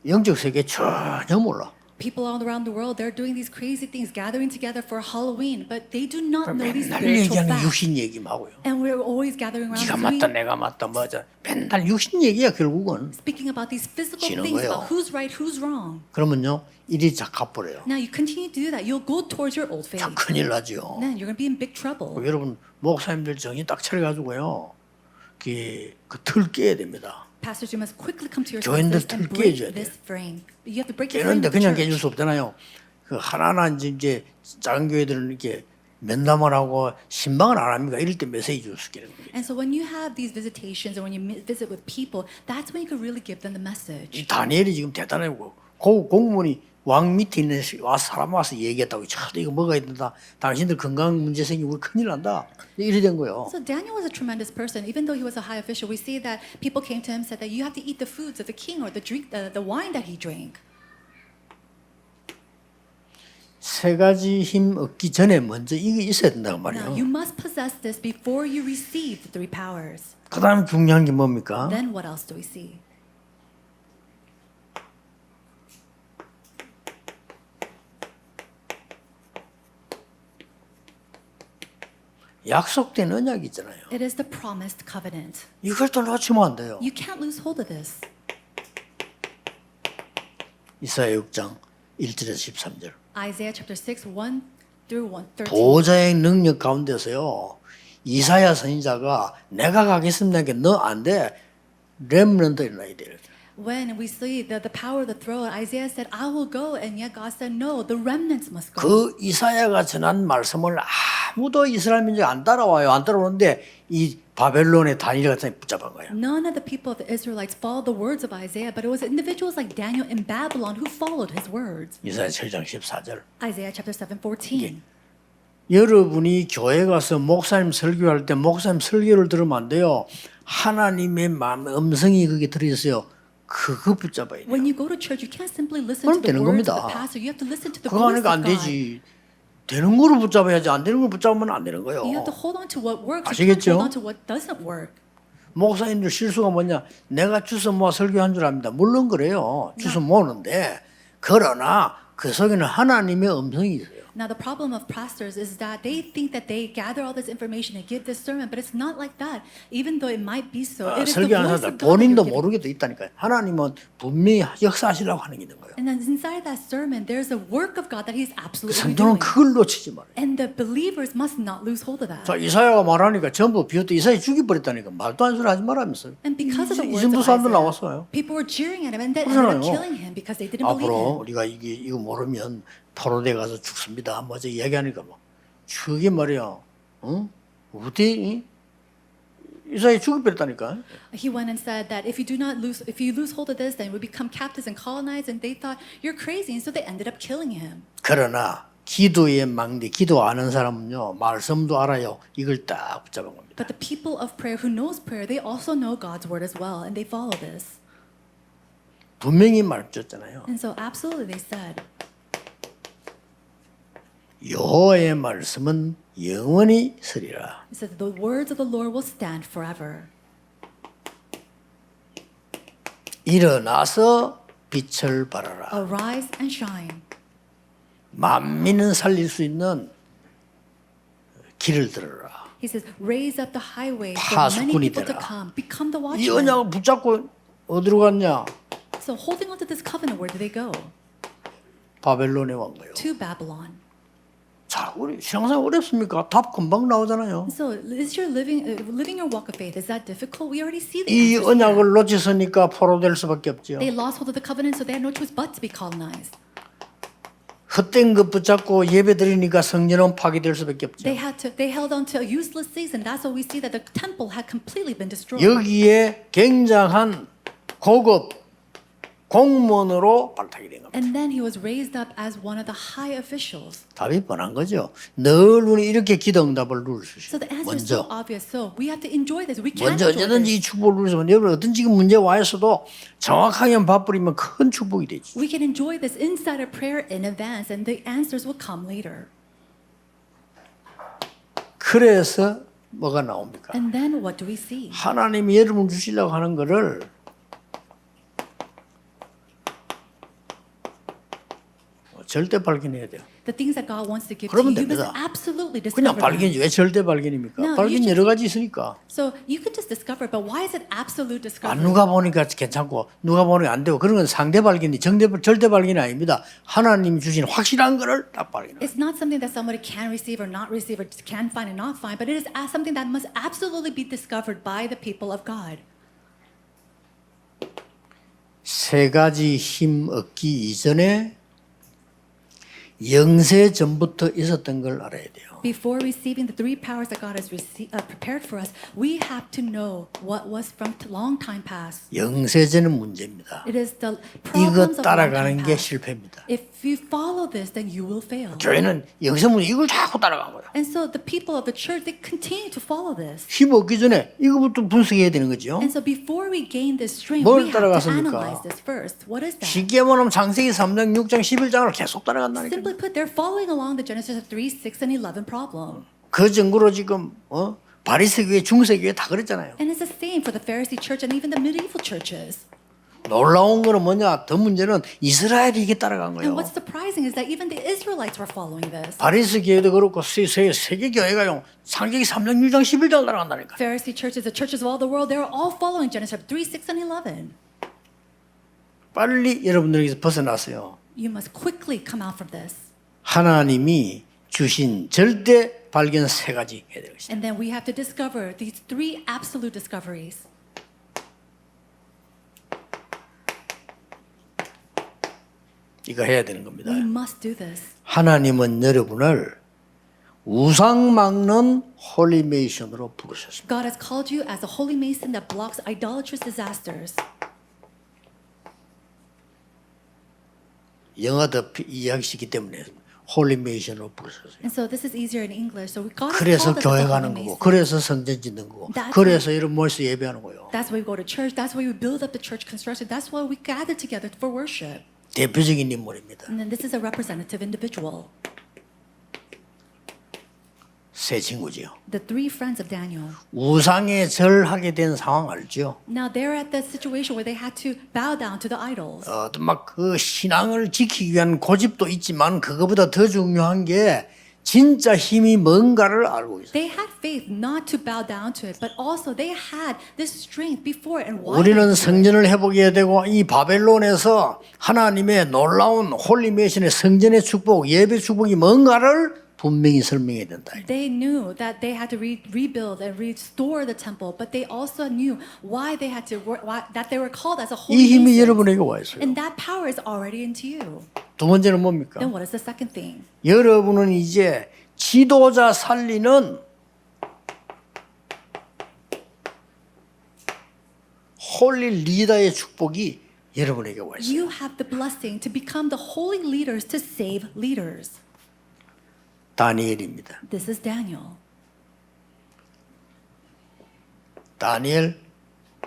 영적 세계 전혀 몰라. People all around the world, they're doing these crazy things, gathering together for Halloween, but they do not know these 맨날 spiritual 얘기하는 facts. 육신 얘기만 하고요. And we're always gathering around 네가 this 맞다 week, 내가 맞다 뭐자 맨날 육신 얘기야 결국은. speaking about these physical 지는 things 거예요. about who's right, who's wrong. 그러면요 일이 갚버려요. Now you continue to do that, you'll go towards your old faith. 참 큰일 나죠. Then you're going to be in big trouble. 여러분 목사님들 정신 딱 차려가지고요 그틀 깨야 됩니다. Pastors, you must quickly come to your 교인들 senses and 틀 break 깨줘야 this frame. You have to break the frame 깨는데 of the 그냥 church. 깨줄 수 없잖아요. 그 하나하나 이제 작은 교회들은 이렇게 면담을 하고 신방을 안 합니까? 이럴 때 메시지 줄 수 있는 거예요. And so when you have these visitations or when you visit with people, that's when you can really give them the message. 이 다니엘이 지금 대단하고 공무원이 왕 밑에 있는 사람 와서 얘기했다고. 참 이거 뭐가 있다. 당신들 건강 문제 생기면 우리 큰일 난다. 이래 된 거예요. So Daniel was a tremendous person. Even though he was a high official, we see that people came to him and said that you have to eat the foods of the king or the wine that he drank. 세 가지 힘 얻기 전에 먼저 이게 있어야 된다고 Now, 말이에요. you must possess this before you receive the three powers. 그 다음 중요한 게 뭡니까? Then what else do we see? 약속된 언약이 있잖아요. It is the promised covenant. 이걸 또 놓치면 안 돼요. You can't lose hold of this. 이사야 6장 1절에서 13절. Isaiah chapter 6, 1 through 13. 보호자의 능력 가운데서요. 이사야 선지자가 내가 가겠습니다. 너 안 돼. 렘넌트 일어나야 돼. When we see the power of the throne, Isaiah said, I will go. And yet God said, no, the remnants must go. 그 이사야가 전한 말씀을 아무도 이스라엘 민족이 안 따라와요. 안 따라오는데 이 바벨론의 다니엘 같은 애 붙잡은 거예요. None of the people of the Israelites followed the words of Isaiah, but it was individuals like Daniel in Babylon who followed his words. 이사야 7장 14절. Isaiah chapter 7, 14. 여러분이 교회 가서 목사님 설교할 때 목사님 설교를 들으면 안 돼요. 하나님의 음성이 거기에 들어있어요. 그거 붙잡아야 돼요. When you go to church, you can't simply listen to the 되는 words 겁니다. of the pastor. You have to listen to the 그거 voice 하니까 안 of God. 되지. 되는 거를 붙잡아야지. 안 되는 걸 붙잡으면 안 되는 거예요. You have to hold on to what works. You can't 아시겠죠? hold on to what doesn't work. 목사님들 실수가 뭐냐? 내가 주워 모아 설교한 줄 압니다. 물론 그래요. 주워 모으는데 그러나 그 속에는 하나님의 음성이 있어요. Now, the problem of pastors is that they think that they gather all this information and give this sermon, but it's not like that. Even though it might be so, it is the 설교하는 voice 사람들 of God that 본인도 you're giving. 모르게도 있다니까요. 하나님은 분명히 역사하시려고 하는 게 있는 거예요. And then inside that sermon, there's a work of God that He's 그 absolutely 성도는 doing. 그걸 놓치지 말아요. And the believers must not lose hold of that. 자, 이사야가 말하니까 전부 비웃다. 이사야 죽여버렸다니까. 말도 안 소리 하지 말라면서요. And because of the 이 words 정도 of 사람들 Isaiah, 나왔어요. people were jeering at him and then ended 그러잖아요. up killing him because they didn't believe 앞으로 him. 우리가 이거 모르면 포로대 가서 죽습니다. 뭐저 얘기하니까 뭐 저게 말이야. 응? 어디 이사야 죽여버렸다니까. He went and said that if you lose hold of this, then we become captives and colonized. And they thought you're crazy, and so they ended up killing him. 그러나 기도의 망대, 기도 아는 사람은요 말씀도 알아요. 이걸 딱 붙잡은 겁니다. But the people of prayer who knows prayer, they also know God's word as well, and they follow this. 분명히 말해줬잖아요. And so absolutely they said, 여호와의 말씀은 영원히 서리라. he said, the words of the Lord will stand forever. 일어나서 빛을 발하라. Arise and shine. 만민은 살릴 수 있는 길을 들어라. He says, raise up the highway for many 파수꾼이 people to 되라. come. Become the 이 watchmen. 언약을 붙잡고 어디로 갔냐? So holding on to this covenant, where do they go? 바벨론에 온 거예요. To Babylon. 자, 우리 신앙생활 어렵습니까? 답 금방 나오잖아요. So is your living your walk of faith, is that difficult? We already see the 이 answers here. 언약을 놓쳤으니까 포로될 수밖에 없죠. They lost hold of the covenant, so they had no choice but to be colonized. 헛된 것 붙잡고 예배 드리니까 성전은 파괴될 수밖에 없죠. They held on to a useless things, and that's why we see that the temple had completely been destroyed. 여기에 굉장한 고급 공무원으로 발탁이 된 겁니다. And then he was raised up as one of the high officials. 답이 뻔한 거죠. 늘 우리 이렇게 기도 응답을 누릴 수 So 있어요. the answer is so 먼저 obvious. So we have to enjoy this. We can't 먼저 enjoy 언제든지 이 this. 축복을 누릴 수 있어요. 여러분 어떤 지금 문제 와 있어도 정확하게 밥버리면 큰 축복이 되지. We can enjoy this inside of prayer in advance, and the answers will come later. 그래서 뭐가 나옵니까? And then what do we see? 하나님이 여러분 주시려고 하는 거를 절대 발견해야 돼요. The things that God wants to give to 그러면 you, you must 됩니다. absolutely 그냥 discover them. 발견이지 왜 절대 발견입니까? No, 발견 you 여러 가지 있으니까. So you can just discover it, but why is it absolute discovery? 누가 보니까 괜찮고 누가 보니까 안 되고 그런 건 상대 발견이 절대 발견이 아닙니다. 하나님이 주신 확실한 거를 딱 발견해요. It's not something that somebody can receive or not receive or can find and not find, but it is something that must absolutely be discovered by the people of God. 세 가지 힘 얻기 이전에 영세 전부터 있었던 걸 알아야 돼요. Before receiving the three powers that God has prepared for us, we have to know what was from long time past. 영세전은 문제입니다. It is the 이거 problems of long time 따라가는 게 past. 실패입니다. If you follow this, then you will fail. 교회는 영세문 이걸 자꾸 따라간 거예요. And so the people of the church, they continue to follow this. 힘 얻기 전에 이거부터 분석해야 되는 거죠. And so before we gain this strength, 뭘 we have to 따라갔습니까? analyze this first. What is that? 쉽게 말하면 창세기 3장, 6장, 11장을 계속 따라간다니까. Simply put, they're following along the Genesis 3, 6, and 11 problem. 그 증거로 지금 바리새교회, 중세교회 다 그랬잖아요. And it's the same for the Pharisee church and even the medieval churches. 놀라운 거는 뭐냐? 더 문제는 이스라엘이 이게 따라간 And 거예요. what's surprising is that even the Israelites were following this. 바리새교회도 그렇고 세계 교회가요. 창세기 3장, 6장, 11장 따라간다니까. Pharisee churches, the churches of all the world, they were all following Genesis 3, 6, and 11. 빨리 여러분들에게서 벗어나세요. You must quickly come out from this. 하나님이 주신 절대 발견 세 가지 해야 되겠습니다. And then we have to discover these three absolute discoveries. 이거 해야 되는 겁니다. We must do this. 하나님은 여러분을 우상 막는 홀리메이션으로 부르셨습니다. God has called you as a holy mason that blocks idolatrous disasters. 영어 더 이해하기 쉽기 때문에 홀리메이션으로 부르셨어요. And so this is easier in English. So God has 그래서 called us as 교회 a 가는 holy 거고, mason. 그래서 성전 짓는 거고, That's 그래서 이런 모여서 예배하는 거예요. That's why we go to church. That's why we build up the church construction. That's why we gather together for worship. 대표적인 인물입니다. And then this is a representative individual. 세 친구지요. The three friends of Daniel. 우상에 절하게 된 상황 알죠? Now they're at the situation where they had to bow down to the idols. 막 그 신앙을 지키기 위한 고집도 있지만 그거보다 더 중요한 게 진짜 힘이 뭔가를 알고 있어요. They had faith not to bow down to it, but also they had this strength before and why. 우리는 성전을 회복해야 되고 이 바벨론에서 하나님의 놀라운 홀리메이션의 성전의 축복, 예배 축복이 뭔가를 분명히 설명해야 된다. They knew that they had to rebuild and restore the temple, but they also knew why they had to work, that they were called as a holy 이 힘이 nation. 여러분에게 와 있어요. And that power is already into you. 두 번째는 뭡니까? Then what is the second thing? 여러분은 이제 지도자 살리는 홀리 리더의 축복이 여러분에게 와 있어요. You have the blessing to become the holy leaders to save leaders. 다니엘입니다. This is Daniel. 다니엘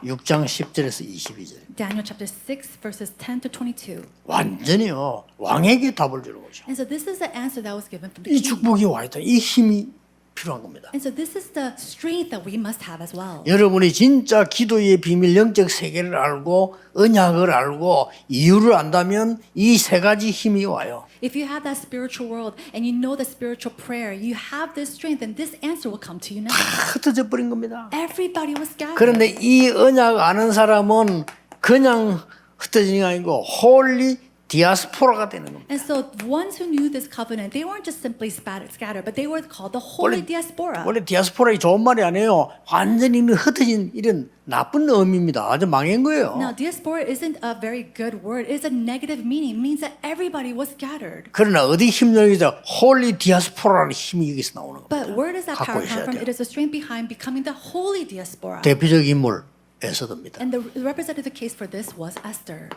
6장 10절에서 22절. Daniel chapter 6 verses 10 to 22. 완전히요. 왕에게 답을 주는 거죠. And so this is the answer that was given from the 이 king. 축복이 와 있다. 이 힘이 필요한 겁니다. And so this is the strength that we must have as well. 여러분이 진짜 기도의 비밀 영적 세계를 알고 언약을 알고 이유를 안다면 이 세 가지 힘이 와요. If you have that spiritual world and you know the spiritual prayer, you have this strength, and this answer will come to you now. 다 흩어져 버린 겁니다. Everybody was scattered. 그런데 이 언약 아는 사람은 그냥 흩어지는 게 아니고 홀리 디아스포라가 되는 겁니다. And so ones who knew this covenant, they weren't just simply scattered, but they were called the holy diaspora. 원래 디아스포라이 좋은 말이 아니에요. 완전히 흩어진 이런 나쁜 의미입니다. 아주 망한 거예요. Now, diaspora isn't a very good word. It's a negative meaning. It means that everybody was scattered. 그러나 어디 힘들기죠? 홀리 디아스포라는 힘이 여기서 나오는 겁니다. But where does that 갖고 power 있어야 come from? 돼요. It is the strength behind becoming the holy diaspora. 대표적 인물 에서도입니다. And the representative case for this was Esther.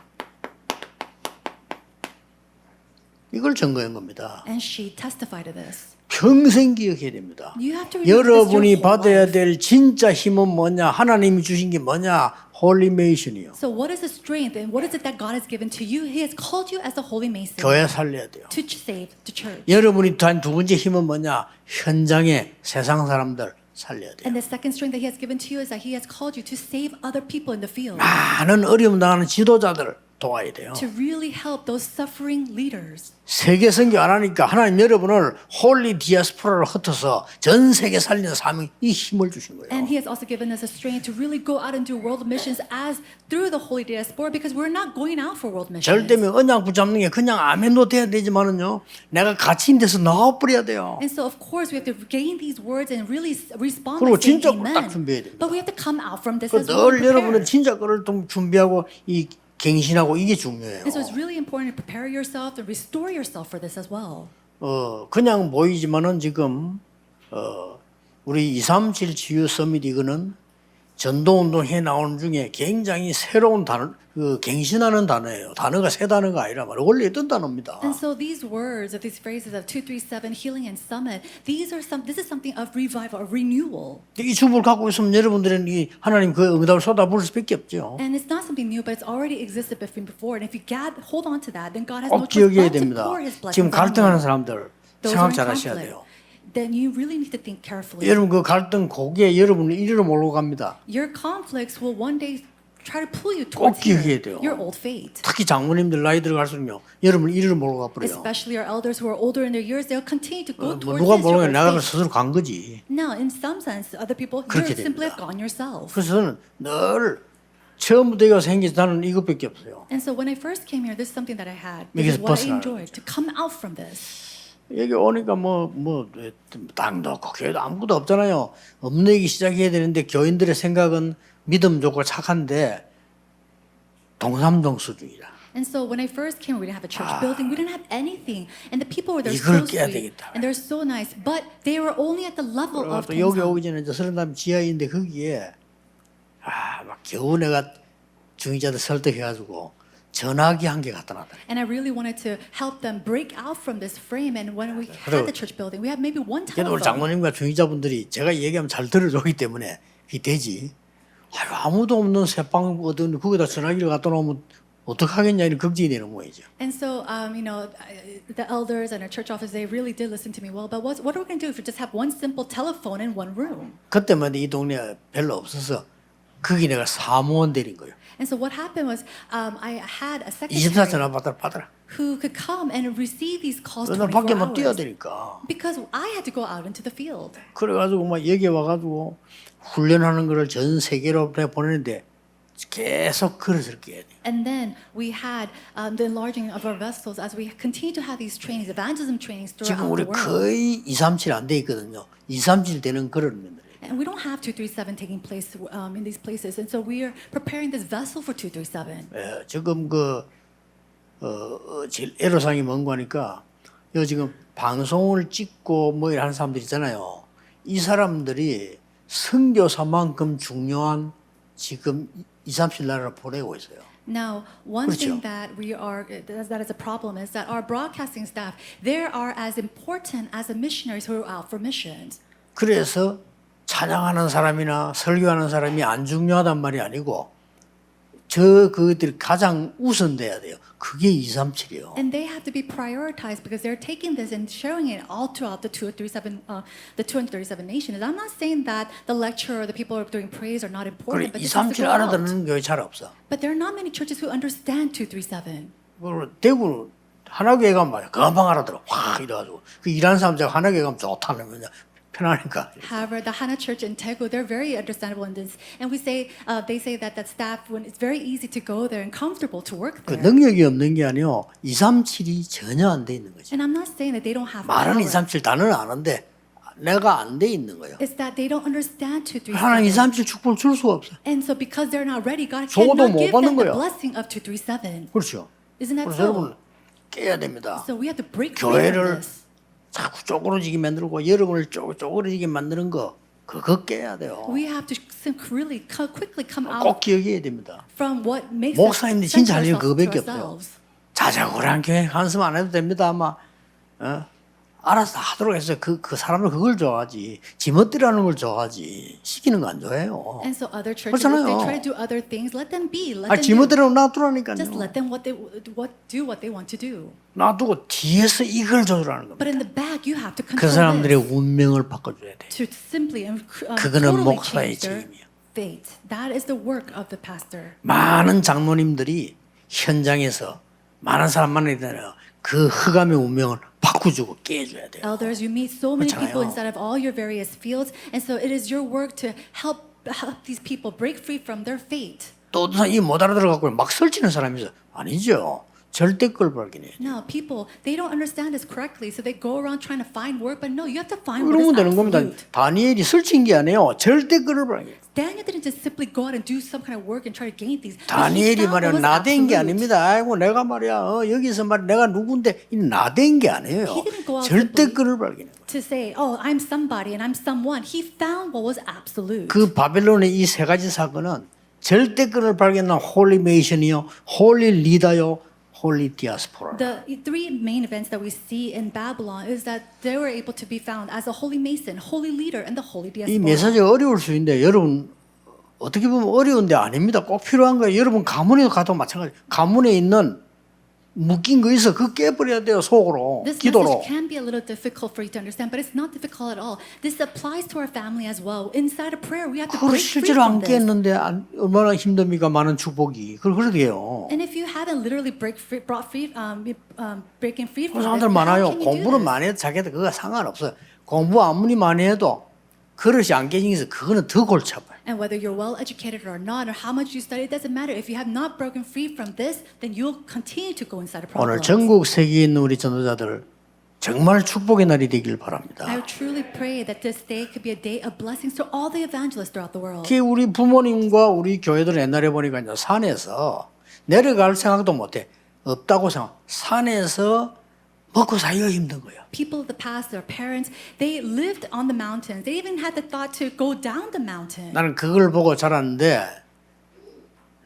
이걸 증거한 겁니다. And she testified to this. 평생 기억해야 됩니다. You have to remember this 여러분이 your whole 받아야 life. 될 진짜 힘은 뭐냐? 하나님이 주신 게 뭐냐? 홀리메이션이요. So what is the strength and what is it that God has given to you? He has called you as a holy mason 교회 살려야 돼요. to save the church. 여러분이 단 두 번째 힘은 뭐냐? 현장에 세상 사람들 살려야 돼요. And the second strength that He has given to you is that He has called you to save other people in the field. 많은 어려움 당하는 지도자들 도와야 돼요. to really help those suffering leaders. 세계 선교 안 하니까 하나님 여러분을 홀리 디아스포라로 흩어서 전 세계 살리는 사명 이 힘을 주신 거예요. And He has also given us a strength to really go out and do world missions as through the Holy Diaspora, because we're not going out for world missions. 절대면 언약 붙잡는 게 그냥 아멘도 돼야 되지만은요, 내가 갇힌 데서 나와버려야 돼요. And so of course we have to gain these words and really respond 그리고 by saying 진짜 딱 amen. 준비해야 됩니다. But we have to come out from this as well. 늘 여러분은 진짜 거를 좀 준비하고 이 갱신하고 이게 중요해요. And so it's really important to prepare yourself and restore yourself for this as well. 그냥 보이지만은 지금 우리 237 치유 서밋 이거는 전도운동 해 나오는 중에 굉장히 새로운 단어, 갱신하는 단어예요. 단어가 새 단어가 아니라 말이에요. 원래 있던 단어입니다. And so these words of these phrases of 237 healing and summit, this is something of revival, of renewal. 이 주부를 갖고 있으면 여러분들은 이 하나님 그 응답을 쏟아부을 수밖에 없죠. And it's not something new, but it's already existed before. And if you hold on to that, then God has no 꼭 choice 기억해야 but to 됩니다. pour His 지금 blessings on 갈등하는 you. 사람들 Those who are 생각 in 잘 하셔야 conflict, 돼요. then you really need to think carefully. 여러분 그 갈등 고기에 여러분을 이리로 몰고 갑니다. Your conflicts will one day try to pull you 꼭 towards 기억해야 돼요. your old fate. 특히 장모님들 나이 들어갈수록요. 여러분을 이리로 몰고 가버려요. Especially our elders who are older in their years, they'll continue to go 뭐 towards 누가 this, 모르게 your 내가 old 스스로 간 거지. fate. Now, in some sense, other people, you 그렇게 simply 됩니다. have gone yourself. 그래서 저는 늘 처음부터 이거 생겨서 나는 이것밖에 없어요. And so when I first came here, this is something that I had. 여기서 This is what I 벗어나는 enjoyed, to come out from this. 여기 오니까 뭐 땅도 없고 교회도 아무것도 없잖아요. 없는 얘기 시작해야 되는데 교인들의 생각은 믿음 좋고 착한데 동삼동 수준이라. And so when I first came, we didn't have a church building. We didn't have anything. And the people were there 이걸 so 깨야 sweet. 되겠다. And they're so nice. But they were only at the level of 또 여기 Tongsang. 오기 전에 이제 서른담 지하인데 거기에 막 겨우 내가 중위자들 설득해가지고 전화기 한 개 갖다 놨다. And I really wanted to help them break out from this frame. And when we had the church building, we had maybe one 그래도 우리 telephone. 장모님과 중위자분들이 제가 얘기하면 잘 들어주기 때문에 이게 되지. 아무도 없는 새빵 얻은 거기다 전화기를 갖다 놓으면 어떡하겠냐 이런 걱정이 되는 모양이죠. And so, the elders and our church office, they really did listen to me well. But what are we going to do if we just have one simple telephone in one room? 그때만 이 동네에 별로 없어서 거기 내가 사무원 데린 거예요. And so what happened was, I had a 24 secretary 전화 받아라. who could come and receive these calls 나 24 밖에 못 뛰어야 hours. 되니까. Because I had to go out into the field. 그래가지고 막 여기 와가지고 훈련하는 거를 전 세계로 보내는데 계속 그릇을 깨야 돼. And then we had the enlarging of our vessels as we continue to have these trainings, evangelism trainings throughout 지금 우리 the world. 거의 237 안 돼 있거든요. 237 되는 그런 면들. And we don't have 237 taking place in these places. And so we are preparing this vessel for 237. 지금 제일 애로사항이 뭔가 하니까 요 지금 방송을 찍고 뭐 이런 사람들 있잖아요. 이 사람들이 선교사만큼 중요한 지금 237 나라를 보내고 있어요. Now, one 그렇죠. thing that that is a problem is that our broadcasting staff, they are as important as the missionaries who are out for missions. 그래서 찬양하는 사람이나 설교하는 사람이 안 중요하단 말이 아니고 그들이 가장 우선돼야 돼요. 그게 237이요. And they have to be prioritized because they're taking this and sharing it all throughout the 237 nations. I'm not saying that the lecturer or the people who are doing praise are not 그래 important, but this has to 237 go out. 알아듣는 교회 잘 없어. But there are not many churches who understand 237. 그리고 대구 하나교회 가면 말이야. 금방 알아들어. 와 이래가지고 그 일하는 사람 제가 하나교회 가면 좋다는 거냐. 편하니까. However, the Hana Church in Daegu, they're very understandable in this, and they say that staff, when it's very easy to go there and comfortable to work 그 there. 능력이 없는 게 아니요. 237이 전혀 안 돼 있는 거죠. And I'm not saying that they don't have 말은 power. 237 단어는 아는데 내가 안 돼 있는 거예요. It's that they don't understand 하나님 237. 237 축복을 줄 수가 없어. And so because they're not ready, God 줘도 cannot 못 give 받는 them the 거예요. blessing of 237. 그렇죠. Isn't that 그래서 여러분 so? 깨야 됩니다. So we have to break free from 교회를 this. 자꾸 쪼그러지게 만들고 여러분을 쪼그러지게 만드는 거 그거 깨야 돼요. We have to really quickly come 꼭 out 기억해야 됩니다. from what makes 목사님들이 us 진짜 할 center 일은 ourselves to 그거밖에 없어요. ourselves. 자작으로 교회 간섭 안 해도 됩니다. 아마 알아서 하도록 해서 그 사람은 그걸 좋아하지. 지멋대로하는 걸 좋아하지. 시키는 거 안 좋아해요. And so other churches, if they try to do other things, let them be. Let them do. 지멋대로 놔두라니까요. Just let them do what they want to do. 놔두고 뒤에서 이걸 조절하는 겁니다. But in the back, you have to 그 control 사람들의 this. 운명을 바꿔줘야 돼. To simply 그거는 totally 목사의 change their 책임이에요. fate. That is the work of the pastor. 많은 장로님들이 현장에서 많은 사람 만나야 되잖아요. 그 흑암의 운명을 바꾸주고 깨줘야 돼요. Elders, you meet so many 그렇잖아요. people inside of all your various fields, and so it is your work to help these people break free from their fate. 또 어떤 사람이 못 알아들어갖고 막 설치는 사람이 있어. 아니죠. 절대 걸 발견해. No, people, they don't understand this correctly, so they go around trying to find work, but no, you have to find what 그러면 is 되는 겁니다. absolute. 다니엘이 설친 게 아니에요. 절대 걸을 발견해. Daniel didn't just simply go out and do some kind of work and try to gain these. 다니엘이 말이야 나댄 게 아닙니다. 아이고 내가 말이야 여기서 말 내가 누군데 이 나댄 게 아니에요. He didn't go out 절대 simply 걸을 발견해. to say, oh, I'm somebody and I'm someone. He found what was absolute. 그 바벨론의 이 세 가지 사건은 절대 걸을 발견한 홀리메이션이요, 홀리 리더요, 홀리 디아스포라. The three main events that we see in Babylon is that they were able to be found as a holy mason, holy leader, and the holy 이 diaspora. 메시지가 어려울 수 있는데 여러분 어떻게 보면 어려운데 아닙니다. 꼭 필요한 거예요. 여러분 가문에 가도 마찬가지. 가문에 있는 묶인 거 있어. 그거 깨버려야 돼요. 속으로 This 기도로. message can be a little difficult for you to understand, but it's not difficult at all. This applies to our family as well. Inside of prayer, we have to 그걸 break free 실제로 from 안 this. 깼는데 얼마나 힘듭니까? 많은 축복이. 그걸 그래도 해요. And if you haven't literally breaking free 그런 from 사람들 this, how 많아요. can you do 공부는 this? 많이 해도 자기한테 그거 상관없어요. 공부 아무리 많이 해도 그릇이 안 깨진 게 있어. 그거는 더 골치 아파요. And whether you're well educated or not, or how much you study, it doesn't matter. If you have not broken free from this, then you'll continue to go inside of 오늘 problems. 전국 세계에 있는 우리 전도자들 정말 축복의 날이 되길 바랍니다. I truly pray that this day could be a day of blessings to all the evangelists throughout the world. 특히 우리 부모님과 우리 교회들은 옛날에 보니까 이제 산에서 내려갈 생각도 못해. 없다고 생각. 산에서 먹고 살기가 힘든 거예요. People of the past, their parents, they lived on the mountains. They even had the thought to go down the mountain. 나는 그걸 보고 자랐는데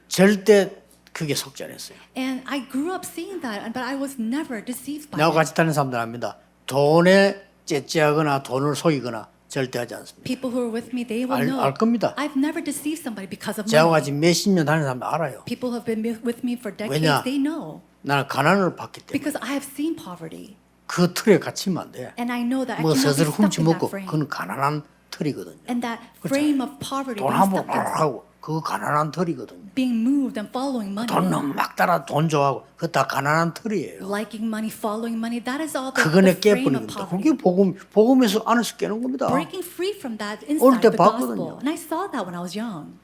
절대 그게 속지 않았어요. And I grew up seeing that, but I was never deceived by 나하고 it. 같이 다니는 사람들 압니다. 돈에 째째하거나 돈을 속이거나 절대 하지 않습니다. People who are with me, they will 알 know. 겁니다. I've never deceived somebody because of 저하고 money. 같이 몇십 년 다니는 사람들 알아요. People who have been with me for decades, 왜냐? they know. 나는 가난을 봤기 때문에 Because I have seen poverty. 그 틀에 갇히면 안 돼. And I know that I 뭐 cannot be 스스로 stuck 훔치 in that 먹고 frame. 그건 가난한 틀이거든요. And that frame of poverty, 돈 being 한번 stuck in, 하고 그거 가난한 틀이거든요. being moved and following money, 돈 너무 막 따라 돈 좋아하고 그거 다 가난한 틀이에요. liking money, following money, that is all the 그거는 frame 깨버리는 of 겁니다. poverty. 그게 복음에서 안에서 깨는 겁니다. Breaking free from that 어릴 때 inside the 봤거든요. gospel. And I saw that when I was young.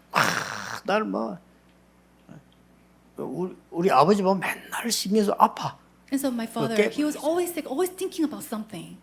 날 뭐 우리 아버지 보면 맨날 심해서 아파. And so my father, 깨- he was always sick, always thinking about something.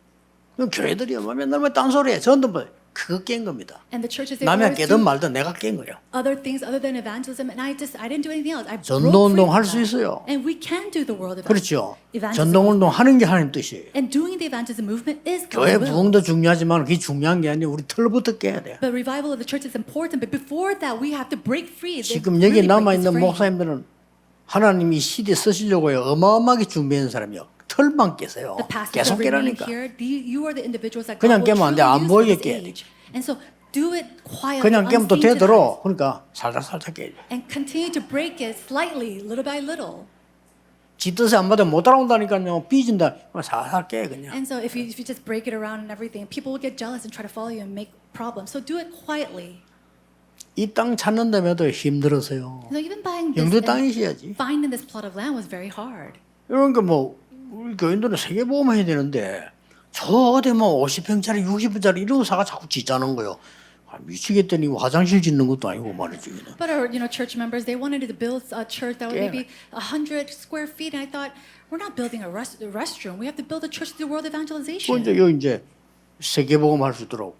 그럼 교회들이 뭐 맨날 뭐 딴소리해. 전도 뭐 그거 깬 겁니다. And the churches, they 남이 always 깨든 do 말든 내가 깬 거예요. other things other than evangelism, and I didn't do anything else. I broke 전도운동 free 할 from 수 that. 있어요. And we can do the world 그렇죠. evangelism. 전도운동 하는 게 하나님 뜻이에요. And doing the evangelism movement is 교회 God's will. 부흥도 중요하지만 그게 중요한 게 아니라 우리 틀부터 깨야 돼요. The revival of the church is important, but before that, we have to break free. 지금 여기 really break 남아 this 있는 frame. 목사님들은 하나님이 시대 쓰시려고요. 어마어마하게 준비한 사람이요. 털만 깨세요. The pastors 계속 are remaining 깨라니까. here. You are the individuals that 그냥 God will 깨면 안 돼. truly 안 use for 보이게 this 깨야 돼. age. And so do it quietly, 그냥 깨면 또 unseen to 되더러. others, 그러니까 살짝 깨야 돼. and continue to break it slightly, little by little. 지 뜻에 안 받으면 못 따라온다니까요. 삐진다. 살살 깨 그냥. And so if you just break it around and everything, people will get jealous and try to follow you and make problems. So do it quietly. 이 땅 찾는 데면도 힘들었어요. So even buying this 영도 and 땅이셔야지. finding this plot of land was very hard. 그러니까 뭐 우리 교인들은 세계보험 해야 되는데 저 어디 뭐 50평짜리 60평짜리 이런 거 사가 자꾸 짓자는 거요. 아, 미치겠더니 화장실 짓는 것도 아니고 말이지. But our church members, they wanted to build a church that was Yeah. maybe 100 square feet, and I thought, we're not building a restroom. We have to build a church to do world evangelization. 그 이제 세계보험 할 수 있도록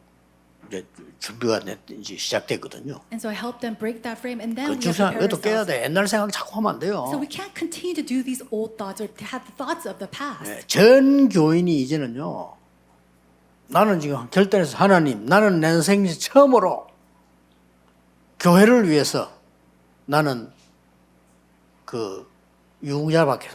이제 준비가 이제 시작됐거든요. And so I helped them break that frame, and then 그 we have to 생각 prepare 이것도 깨야 ourselves. 돼. 옛날 생각 자꾸 하면 안 돼요. So we can't continue to do these old thoughts or to have the thoughts of the past. 네, 전 교인이 이제는요. 나는 지금 결단해서 하나님, 나는 내 인생 처음으로 교회를 위해서 나는 그 유흥자밖에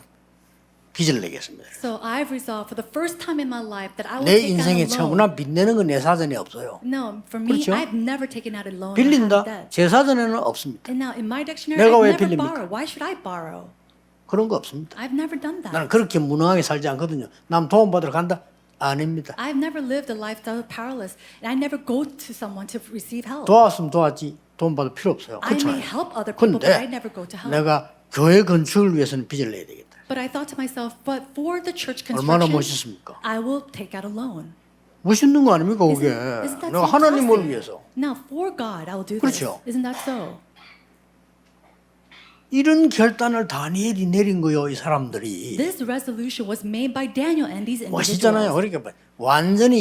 빚을 내겠습니다. So I've resolved for the first time in my life that I will 내 take out 인생에 a 처음 loan. 나 빚내는 건 내 사전에 없어요. No, for me, 그렇죠? I've never taken out a loan. or 빌린다? had debt. 제 사전에는 없습니다. And now in my dictionary, 내가 I've 왜 never 빌립니까? borrowed. Why should I borrow? 그런 거 없습니다. I've never done that. 나는 그렇게 무능하게 살지 않거든요. 남 도움 받으러 간다? 아닙니다. I've never lived a lifestyle of powerless, and I never go to someone to receive help. 도왔으면 도왔지. 도움 받을 필요 없어요. I may 그렇잖아요. help other people, but I 근데 never go to help. 내가 교회 건축을 위해서는 빚을 내야 되겠다. But I thought to myself, but for the church 얼마나 construction, 멋있습니까? I will take out a loan. 멋있는 거 아닙니까 그게? Isn't that 내가 하나님을 fantastic? 위해서. Now, for God, I will do 그렇죠. this. Isn't that so? 이런 결단을 다니엘이 내린 거요, 이 사람들이. This resolution was made by Daniel and these 멋있잖아요. individuals. 그러니까 완전히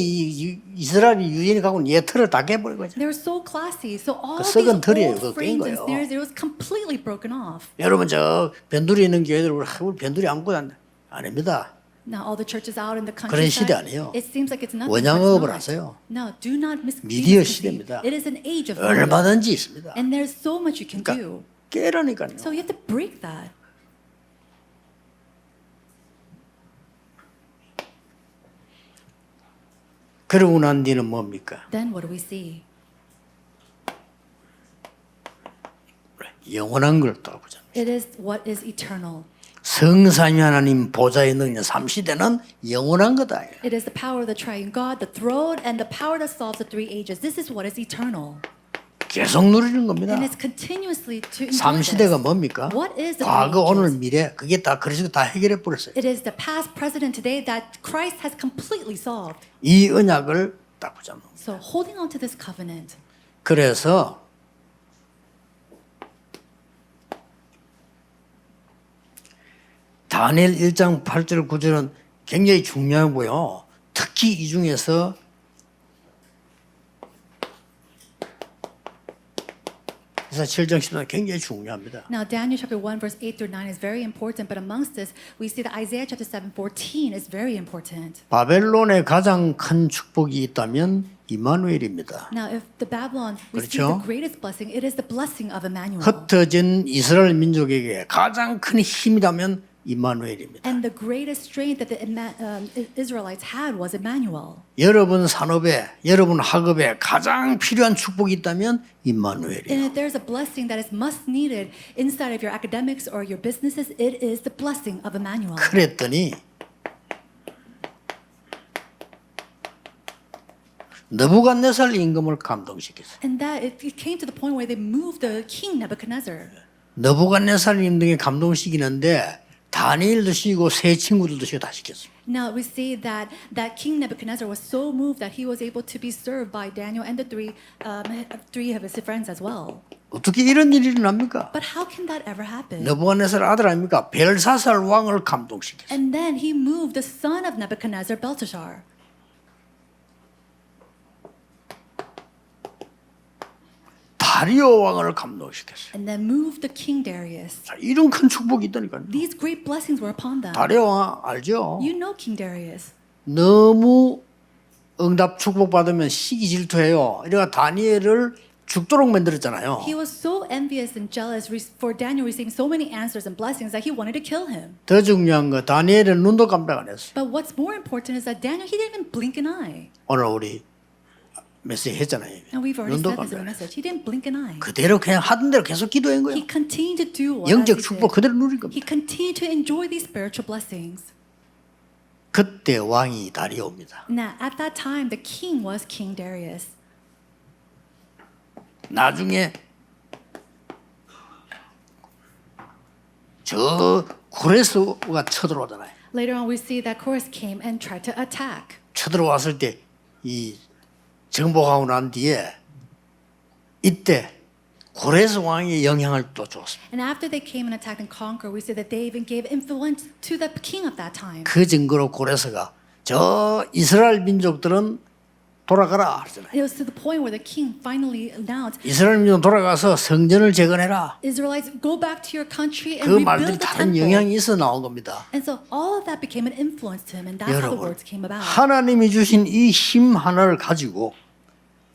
이스라엘이 유엔이 갖고 예틀을 다 깨버린 거죠. They were so classy. So all 그 these 썩은 털이에요. old 그거 깬 frames and 거예요. snares, it was completely broken off. 여러분 저 변두리 있는 교회들 우리 변두리 안고 다닌다. 아닙니다. Now all the churches out in the 그런 시대 countryside, 아니에요. it seems like it's nothing. 원양업을 but it's 하세요. not. No, do not 미디어 misconceive. 시대입니다. It is an age of media. 얼마든지 있습니다. And there's so much you can 그러니까 do. 깨라니까요. So you have to break that. 그러고 난 뒤는 뭡니까? Then what do we see? 영원한 걸 또 보자. It is what is eternal. 성삼위 하나님 보좌에 있는 3시대는 영원한 거다. It is the power of the triune God, the throne, and the power that solves the three ages. This is what is eternal. 계속 누리는 겁니다. And it's continuously to enjoy 3시대가 this. 뭡니까? What is the 과거, three 오늘, ages? 미래. 그게 다 그리스도 다 해결해 버렸어요. It is the past, present, and today that Christ has completely solved. 이 언약을 딱 붙잡는 거예요. So holding on to this covenant. 그래서 다니엘 1장 8절 9절은 굉장히 중요하고요. 특히 이 중에서 그래서 7장 10장 굉장히 중요합니다. Now Daniel chapter 1 verse 8 through 9 is very important, but amongst this we see that Isaiah chapter 7:14 is very important. 바벨론에 가장 큰 축복이 있다면 이마누엘입니다. Now if the Babylon we see 그렇죠? the greatest blessing, it is the blessing of Emmanuel. 흩어진 이스라엘 민족에게 가장 큰 힘이라면 이마누엘입니다. And the greatest strength that the Israelites had was Emmanuel. 여러분 산업에, 여러분 학업에 가장 필요한 축복이 있다면 And 임마누엘이에요. if there's a blessing that is most needed inside of your academics or your businesses, it is the blessing of Emmanuel. 그랬더니 느부갓네살 임금을 감동시켰어요. And that it came to the point where they moved the king Nebuchadnezzar. 느부갓네살 임금이 감동시키는데 다니엘도 시키고 세 친구들도 시키고 다 시켰어요. Now we see that King Nebuchadnezzar was so moved that he was able to be served by Daniel and the three of his friends as well. 어떻게 이런 일이 일어납니까? But how can that ever happen? 느부갓네살 아들 아닙니까? 벨사살 왕을 감동시켰어요. And then he moved the son of Nebuchadnezzar, Belteshazzar. 다리오 왕을 감동시켰어요. And then moved the king Darius. 자, 이런 큰 축복이 있다니까요. These great blessings were upon them. 다리오 왕 알죠? You know King Darius. 너무 응답 축복받으면 시기 질투해요. 이래가 다니엘을 죽도록 만들었잖아요. He was so envious and jealous for Daniel receiving so many answers and blessings that he wanted to kill him. 더 중요한 거 다니엘은 눈도 깜빡 안 했어요. But what's more important is that Daniel, he didn't even blink an eye. 오늘 우리 메시지 했잖아요. And we've already 눈도 said this in 깜빡 the 안 했어요. message. He didn't blink an eye. 그대로 그냥 하던 대로 계속 기도한 거예요. He continued to do what 영적 he 축복 did. 그대로 누린 He 겁니다. continued to enjoy these spiritual blessings. 그때 왕이 다리오입니다. Now, at that time, the king was King Darius. 나중에 저 고레스가 쳐들어오잖아요. Later on, we see that Chorus came and tried to attack. 쳐들어왔을 때 이 정복하고 난 뒤에 이때 고레스 왕의 영향을 또 줬습니다. And after they came and attacked and conquered, we see that they even gave influence to the king of that time. 그 증거로 고레스가 저 이스라엘 민족들은 돌아가라 하잖아요. It was to the point where the king finally announced, 이스라엘 민족 돌아가서 성전을 재건해라. Israelites, go back to your country and 그 말들이 rebuild the 다른 temple. 영향이 있어 나온 겁니다. And so all of that became an influence to him, and that's how the 여러분, words came about. 하나님이 주신 이 힘 하나를 가지고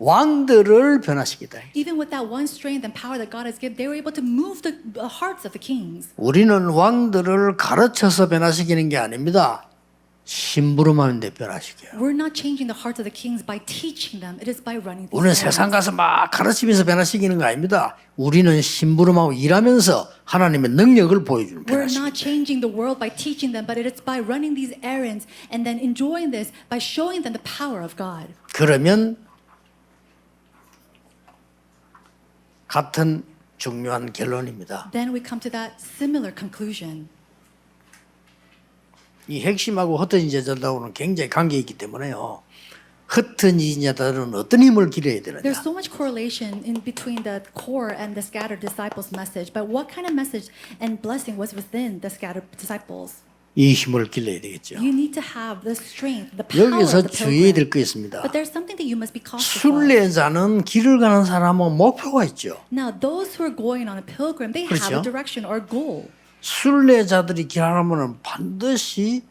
왕들을 변화시키다. Even with that one strength and power that God has given, they were able to move the hearts of the kings. 우리는 왕들을 가르쳐서 변화시키는 게 아닙니다. 심부름하는 데 변화시켜요. We're not changing the hearts of the kings by teaching them. It is by running these 우리는 errands. 세상 가서 막 가르치면서 변화시키는 거 아닙니다. 우리는 심부름하고 일하면서 하나님의 능력을 보여주는 We're 변화시키는 not changing the world by teaching them, but it is by running these errands and then enjoying this by showing them the power of God. 그러면 같은 중요한 결론입니다. then we come to that similar conclusion. 이 핵심하고 흩어진 제자들하고는 굉장히 관계 있기 때문에요. 흩어진 제자들은 어떤 힘을 기려야 되느냐? There's so much correlation in between the core and the scattered disciples' message, but what kind of message and blessing was within the scattered disciples? 이 힘을 길러야 되겠죠. You need to have the strength, the power of 여기서 the 주의해야 될 pilgrim. 거 있습니다. But there's something that you must be cautious of. 순례자는 길을 가는 사람은 목표가 있죠. Now, those who are going on a pilgrim, they have 그렇죠? a direction or goal. 순례자들이 길하려면 반드시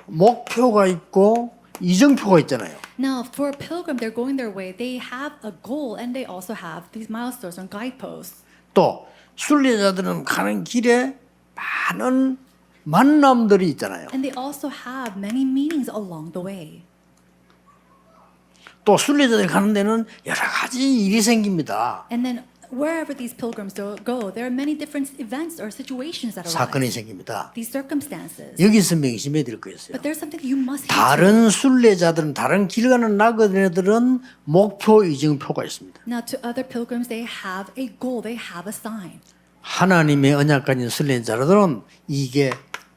목표가 있고 이정표가 있잖아요. Now, for a pilgrim, they're going their way. They have a goal, and they also have these milestones or guideposts. 또 순례자들은 가는 길에 많은 만남들이 있잖아요. And they also have many meanings along the way. 또 순례자들이 가는 데는 여러 가지 일이 생깁니다. And then wherever these pilgrims go, there are many different events or situations that 사건이 arise. 생깁니다. These circumstances. 여기서 명심해야 될 거 있어요. But there's something that you must heed to. 다른 순례자들은 다른 길 가는 나그네들은 목표 이정표가 있습니다. Now, to other pilgrims, they have a goal. They have a sign. 하나님의 언약 가진 순례자들은 이게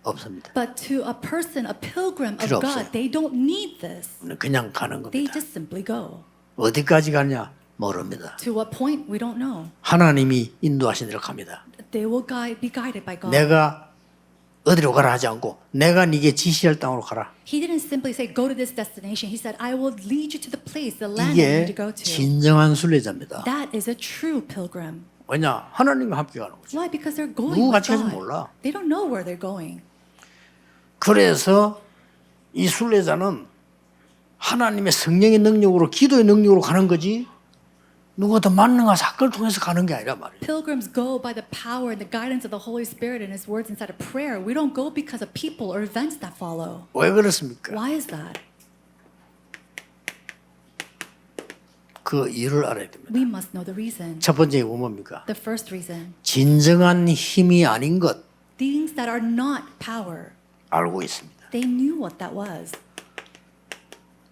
없습니다. But to a person, a pilgrim of 필요 God, 없어요. they don't need this. 그냥 가는 They 겁니다. just simply go. 어디까지 가냐 모릅니다. To what point, we don't know. 하나님이 인도하신 대로 갑니다. They will be guided by God. 내가 어디로 가라 하지 않고 내가 네게 지시할 땅으로 가라. He didn't simply say, go to this destination. He said, I will lead you to the place, the land that you need 이게 to go to. 진정한 순례자입니다. That is a true pilgrim. 왜냐? 하나님과 함께 가는 거죠. Why? Because they're going 누구 with 같이 가지 God. 몰라. They don't know where they're going. 그래서 이 순례자는 하나님의 성령의 능력으로 기도의 능력으로 가는 거지 누구도 만능한 사건을 통해서 가는 게 아니란 말이에요. Pilgrims go by the power and the guidance of the Holy Spirit and His words inside of prayer. We don't go because of people or events that follow. 왜 그렇습니까? Why is that? 그 이유를 알아야 됩니다. We must know the reason. 첫 번째 뭡니까? The first reason. 진정한 힘이 아닌 것 Things that are not power. 알고 있습니다. They knew what that was.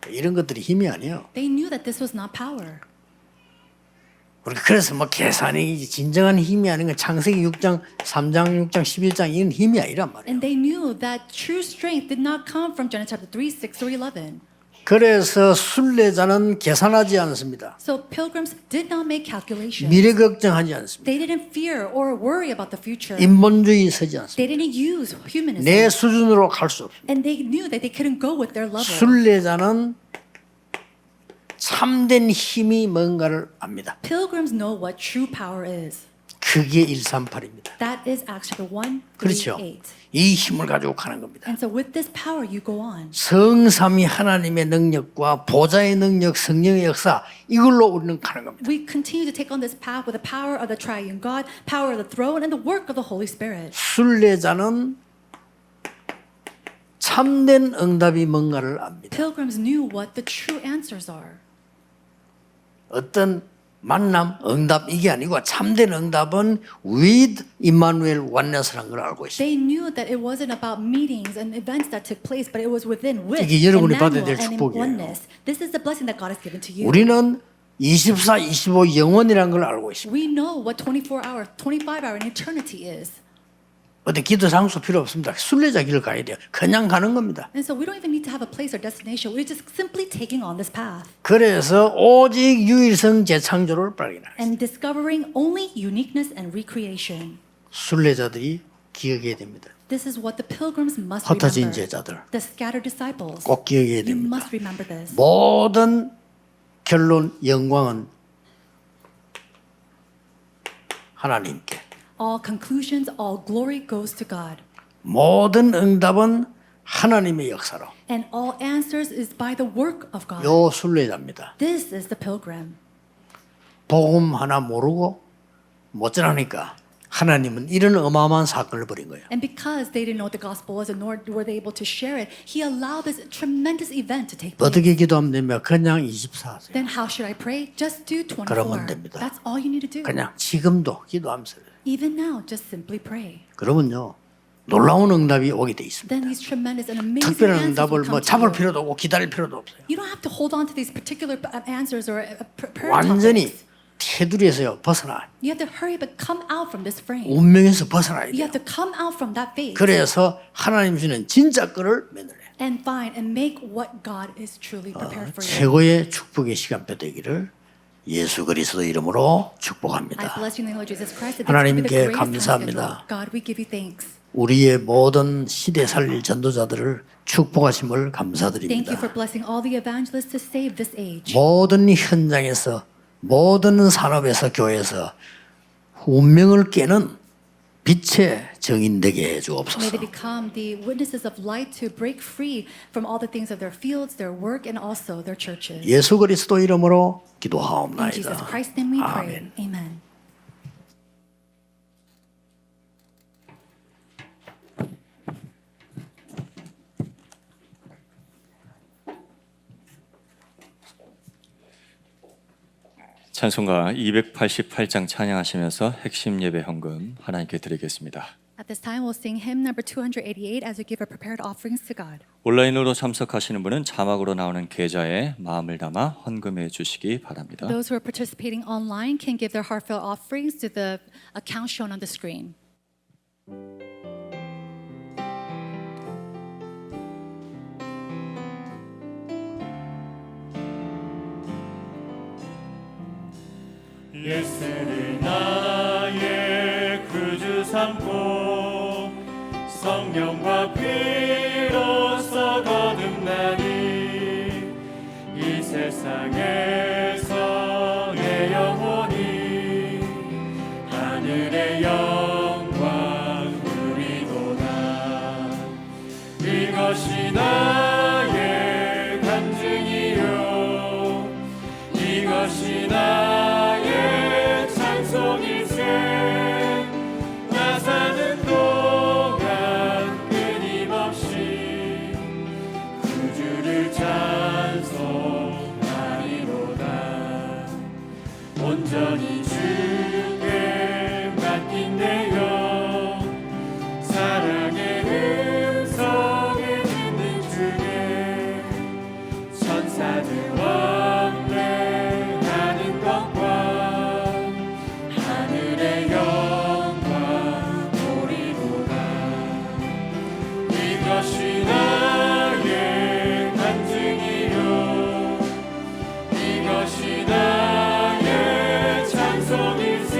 이런 것들이 힘이 아니에요. They knew that this was not power. 우리가 그래서 뭐 계산이 진정한 힘이 아닌 건 창세기 6장, 3장, 6장, 11장 이런 힘이 아니란 말이에요. And they knew that true strength did not come from Genesis chapter 3, 6, or 11. 그래서 순례자는 계산하지 않습니다. So pilgrims did not make calculations. 미래 걱정하지 않습니다. They didn't fear or worry about the future. 인본주의 서지 않습니다. They didn't use humanism. 내 수준으로 갈 수 없습니다. And they knew that they couldn't go with their level. 순례자는 참된 힘이 뭔가를 압니다. Pilgrims know what true power is. 그게 138입니다. That is Acts chapter 1, 3, 그렇죠. 8. 이 힘을 가지고 가는 겁니다. And so with this power you go on. 성삼위 하나님의 능력과 보좌의 능력, 성령의 역사 이걸로 우리는 가는 겁니다. We continue to take on this path with the power of the triune God, power of the throne, and the work of the Holy Spirit. 순례자는 참된 응답이 뭔가를 압니다. Pilgrims knew what the true answers are. 어떤 만남, 응답 이게 아니고 참된 응답은 with Emmanuel oneness라는 걸 알고 있습니다. They knew that it wasn't about meetings and events that took place, but it was within with 이게 여러분이 받아야 Emmanuel 될 and in 축복이에요. oneness. This is the blessing that God has given to you. 우리는 24, 25 영원이라는 걸 알고 있습니다. We know what 24-hour, 25-hour in eternity is. 어디 기도 장소 필요 없습니다. 순례자 길을 가야 돼요. 그냥 가는 겁니다. And so we don't even need to have a place or destination. We're just simply taking on this path 그래서 오직 유일성 재창조를 발견합니다. and discovering only uniqueness and recreation. 순례자들이 기억해야 됩니다. This is what the pilgrims must 흩어진 remember. 제자들 The scattered disciples. 꼭 기억해야 You 됩니다. must remember this. 모든 결론 영광은 하나님께 All conclusions, all glory goes to God. 모든 응답은 하나님의 역사로 And all answers is by the work of God. 요 순례자입니다. This is the pilgrim. 복음 하나 모르고 못 전하니까 하나님은 이런 어마어마한 사건을 벌인 거예요. And because they didn't know what the gospel was and nor were they able to share it, He allowed this tremendous event to take place. 어떻게 기도하면 됩니까? 그냥 24 하세요. Then how should I pray? Just do 24. 그러면 됩니다. That's all you need to do. 그냥 지금도 기도하면서 Even now, just simply pray. 그러면요 놀라운 응답이 오게 돼 있습니다. then these tremendous and amazing 특별한 answers 응답을 will 뭐 come to 잡을 you. 필요도 없고 기다릴 필요도 없어요. You don't have to hold on to these particular answers or prayer 완전히 topics. 테두리에서요 벗어나. You have to hurry up and come out from this frame. 운명에서 벗어나야 You 돼요. have to come out from that phase 그래서 하나님 주는 진짜 거를 매너래. and find and make what God is truly prepared for you. 최고의 축복의 시간표 되기를 예수 그리스도 이름으로 I 축복합니다. bless you in the name of Jesus Christ. That 하나님께 this will be the greatest time 감사합니다. schedule. God, we give you thanks. 우리의 모든 시대 살릴 전도자들을 축복하심을 Thank you 감사드립니다. for blessing all the evangelists to save this age. 모든 현장에서 모든 산업에서 교회에서 운명을 깨는 빛의 증인 되게 해 May 주옵소서. they become the witnesses of light to break free from all the things of their fields, their work, and also their churches. 예수 그리스도 이름으로 In Jesus 기도하옵나이다. Christ's name we pray. 아멘. Amen. 찬송가 288장 찬양하시면서 핵심 예배 헌금 하나님께 드리겠습니다. At this time, we'll sing hymn number 288 as we give our prepared offerings to God. 온라인으로 참석하시는 분은 자막으로 나오는 계좌에 마음을 담아 헌금해 주시기 바랍니다. Those who are participating online can give their heartfelt offerings to the account shown on the screen. 예수를 나의 구주 삼고 성령과 피로써 거듭나니 이 세상에서 내 영혼이 하늘의 영광 누리도다. 이것이 나의 간증이요 이것이 나의 찬송일세. 나 사는 동안 끊임없이 구주를 찬송하리로다. 온전히 주께 맡긴 내 영 사랑의 음성을 듣는 중에 천사들 왕래하는 것과 하늘의 영광 보리로다. 이것이 나의 간증이요 이것이 나의 찬송일세.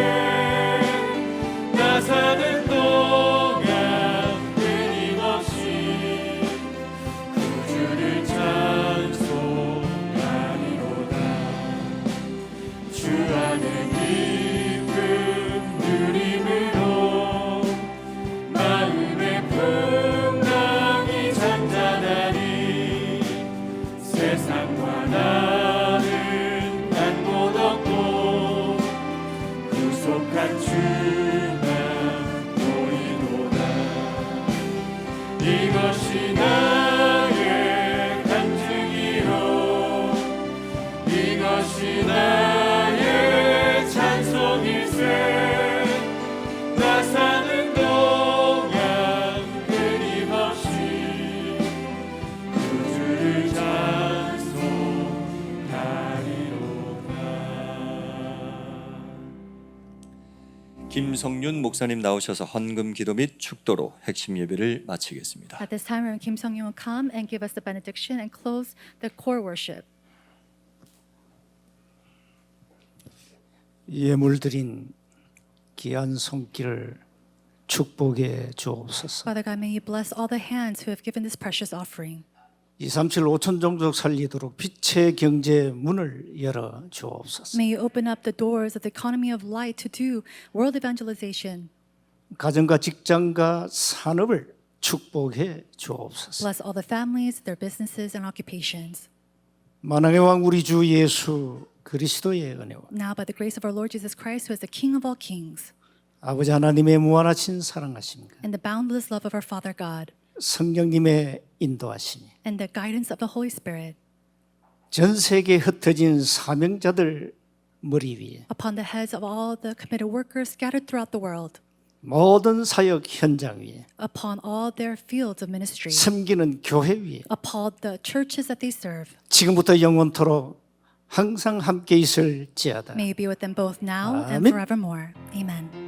나 사는 동안 끊임없이 구주를 찬송하리로다. 주 안에 기쁨 누림으로 마음의 풍랑이 잔잔하니 세상과 나는 안못 얻고 구속한 주만 보이도다. 이것이 나의 간증이요 이것이 나의 찬송일세. 나 사는 동안 끊임없이 구주를 찬송하리로다. 김성윤 목사님 나오셔서 헌금 기도 및 축도로 핵심 예배를 마치겠습니다. At this time, Reverend Kim Sung-yoon will come and give us the benediction and close the core worship. 예물드린 귀한 손길을 축복해 주옵소서. Father God, may you bless all the hands who have given this precious offering. 237 5천 종족 살리도록 빛의 경제 문을 열어 주옵소서. May you open up the doors of the economy of light to do world evangelization. 가정과 직장과 산업을 축복해 주옵소서. Bless all the families, their businesses, and occupations. 만왕의 왕 우리 주 예수 그리스도의 은혜와 Now, by the grace of our Lord Jesus Christ, who is the King of all kings, 아버지 하나님의 무한하신 사랑하심과 and the boundless love of our Father God, 성령님의 인도하심이 and the guidance of the Holy Spirit, 전 세계에 흩어진 사명자들 머리 위에 upon the heads of all the committed workers scattered throughout the world, 모든 사역 현장 위에 upon all their fields of ministry, 섬기는 교회 위에 upon the churches that they serve. 지금부터 영원토록 항상 함께 있을지어다. May be with them both now and 아멘. forevermore. Amen.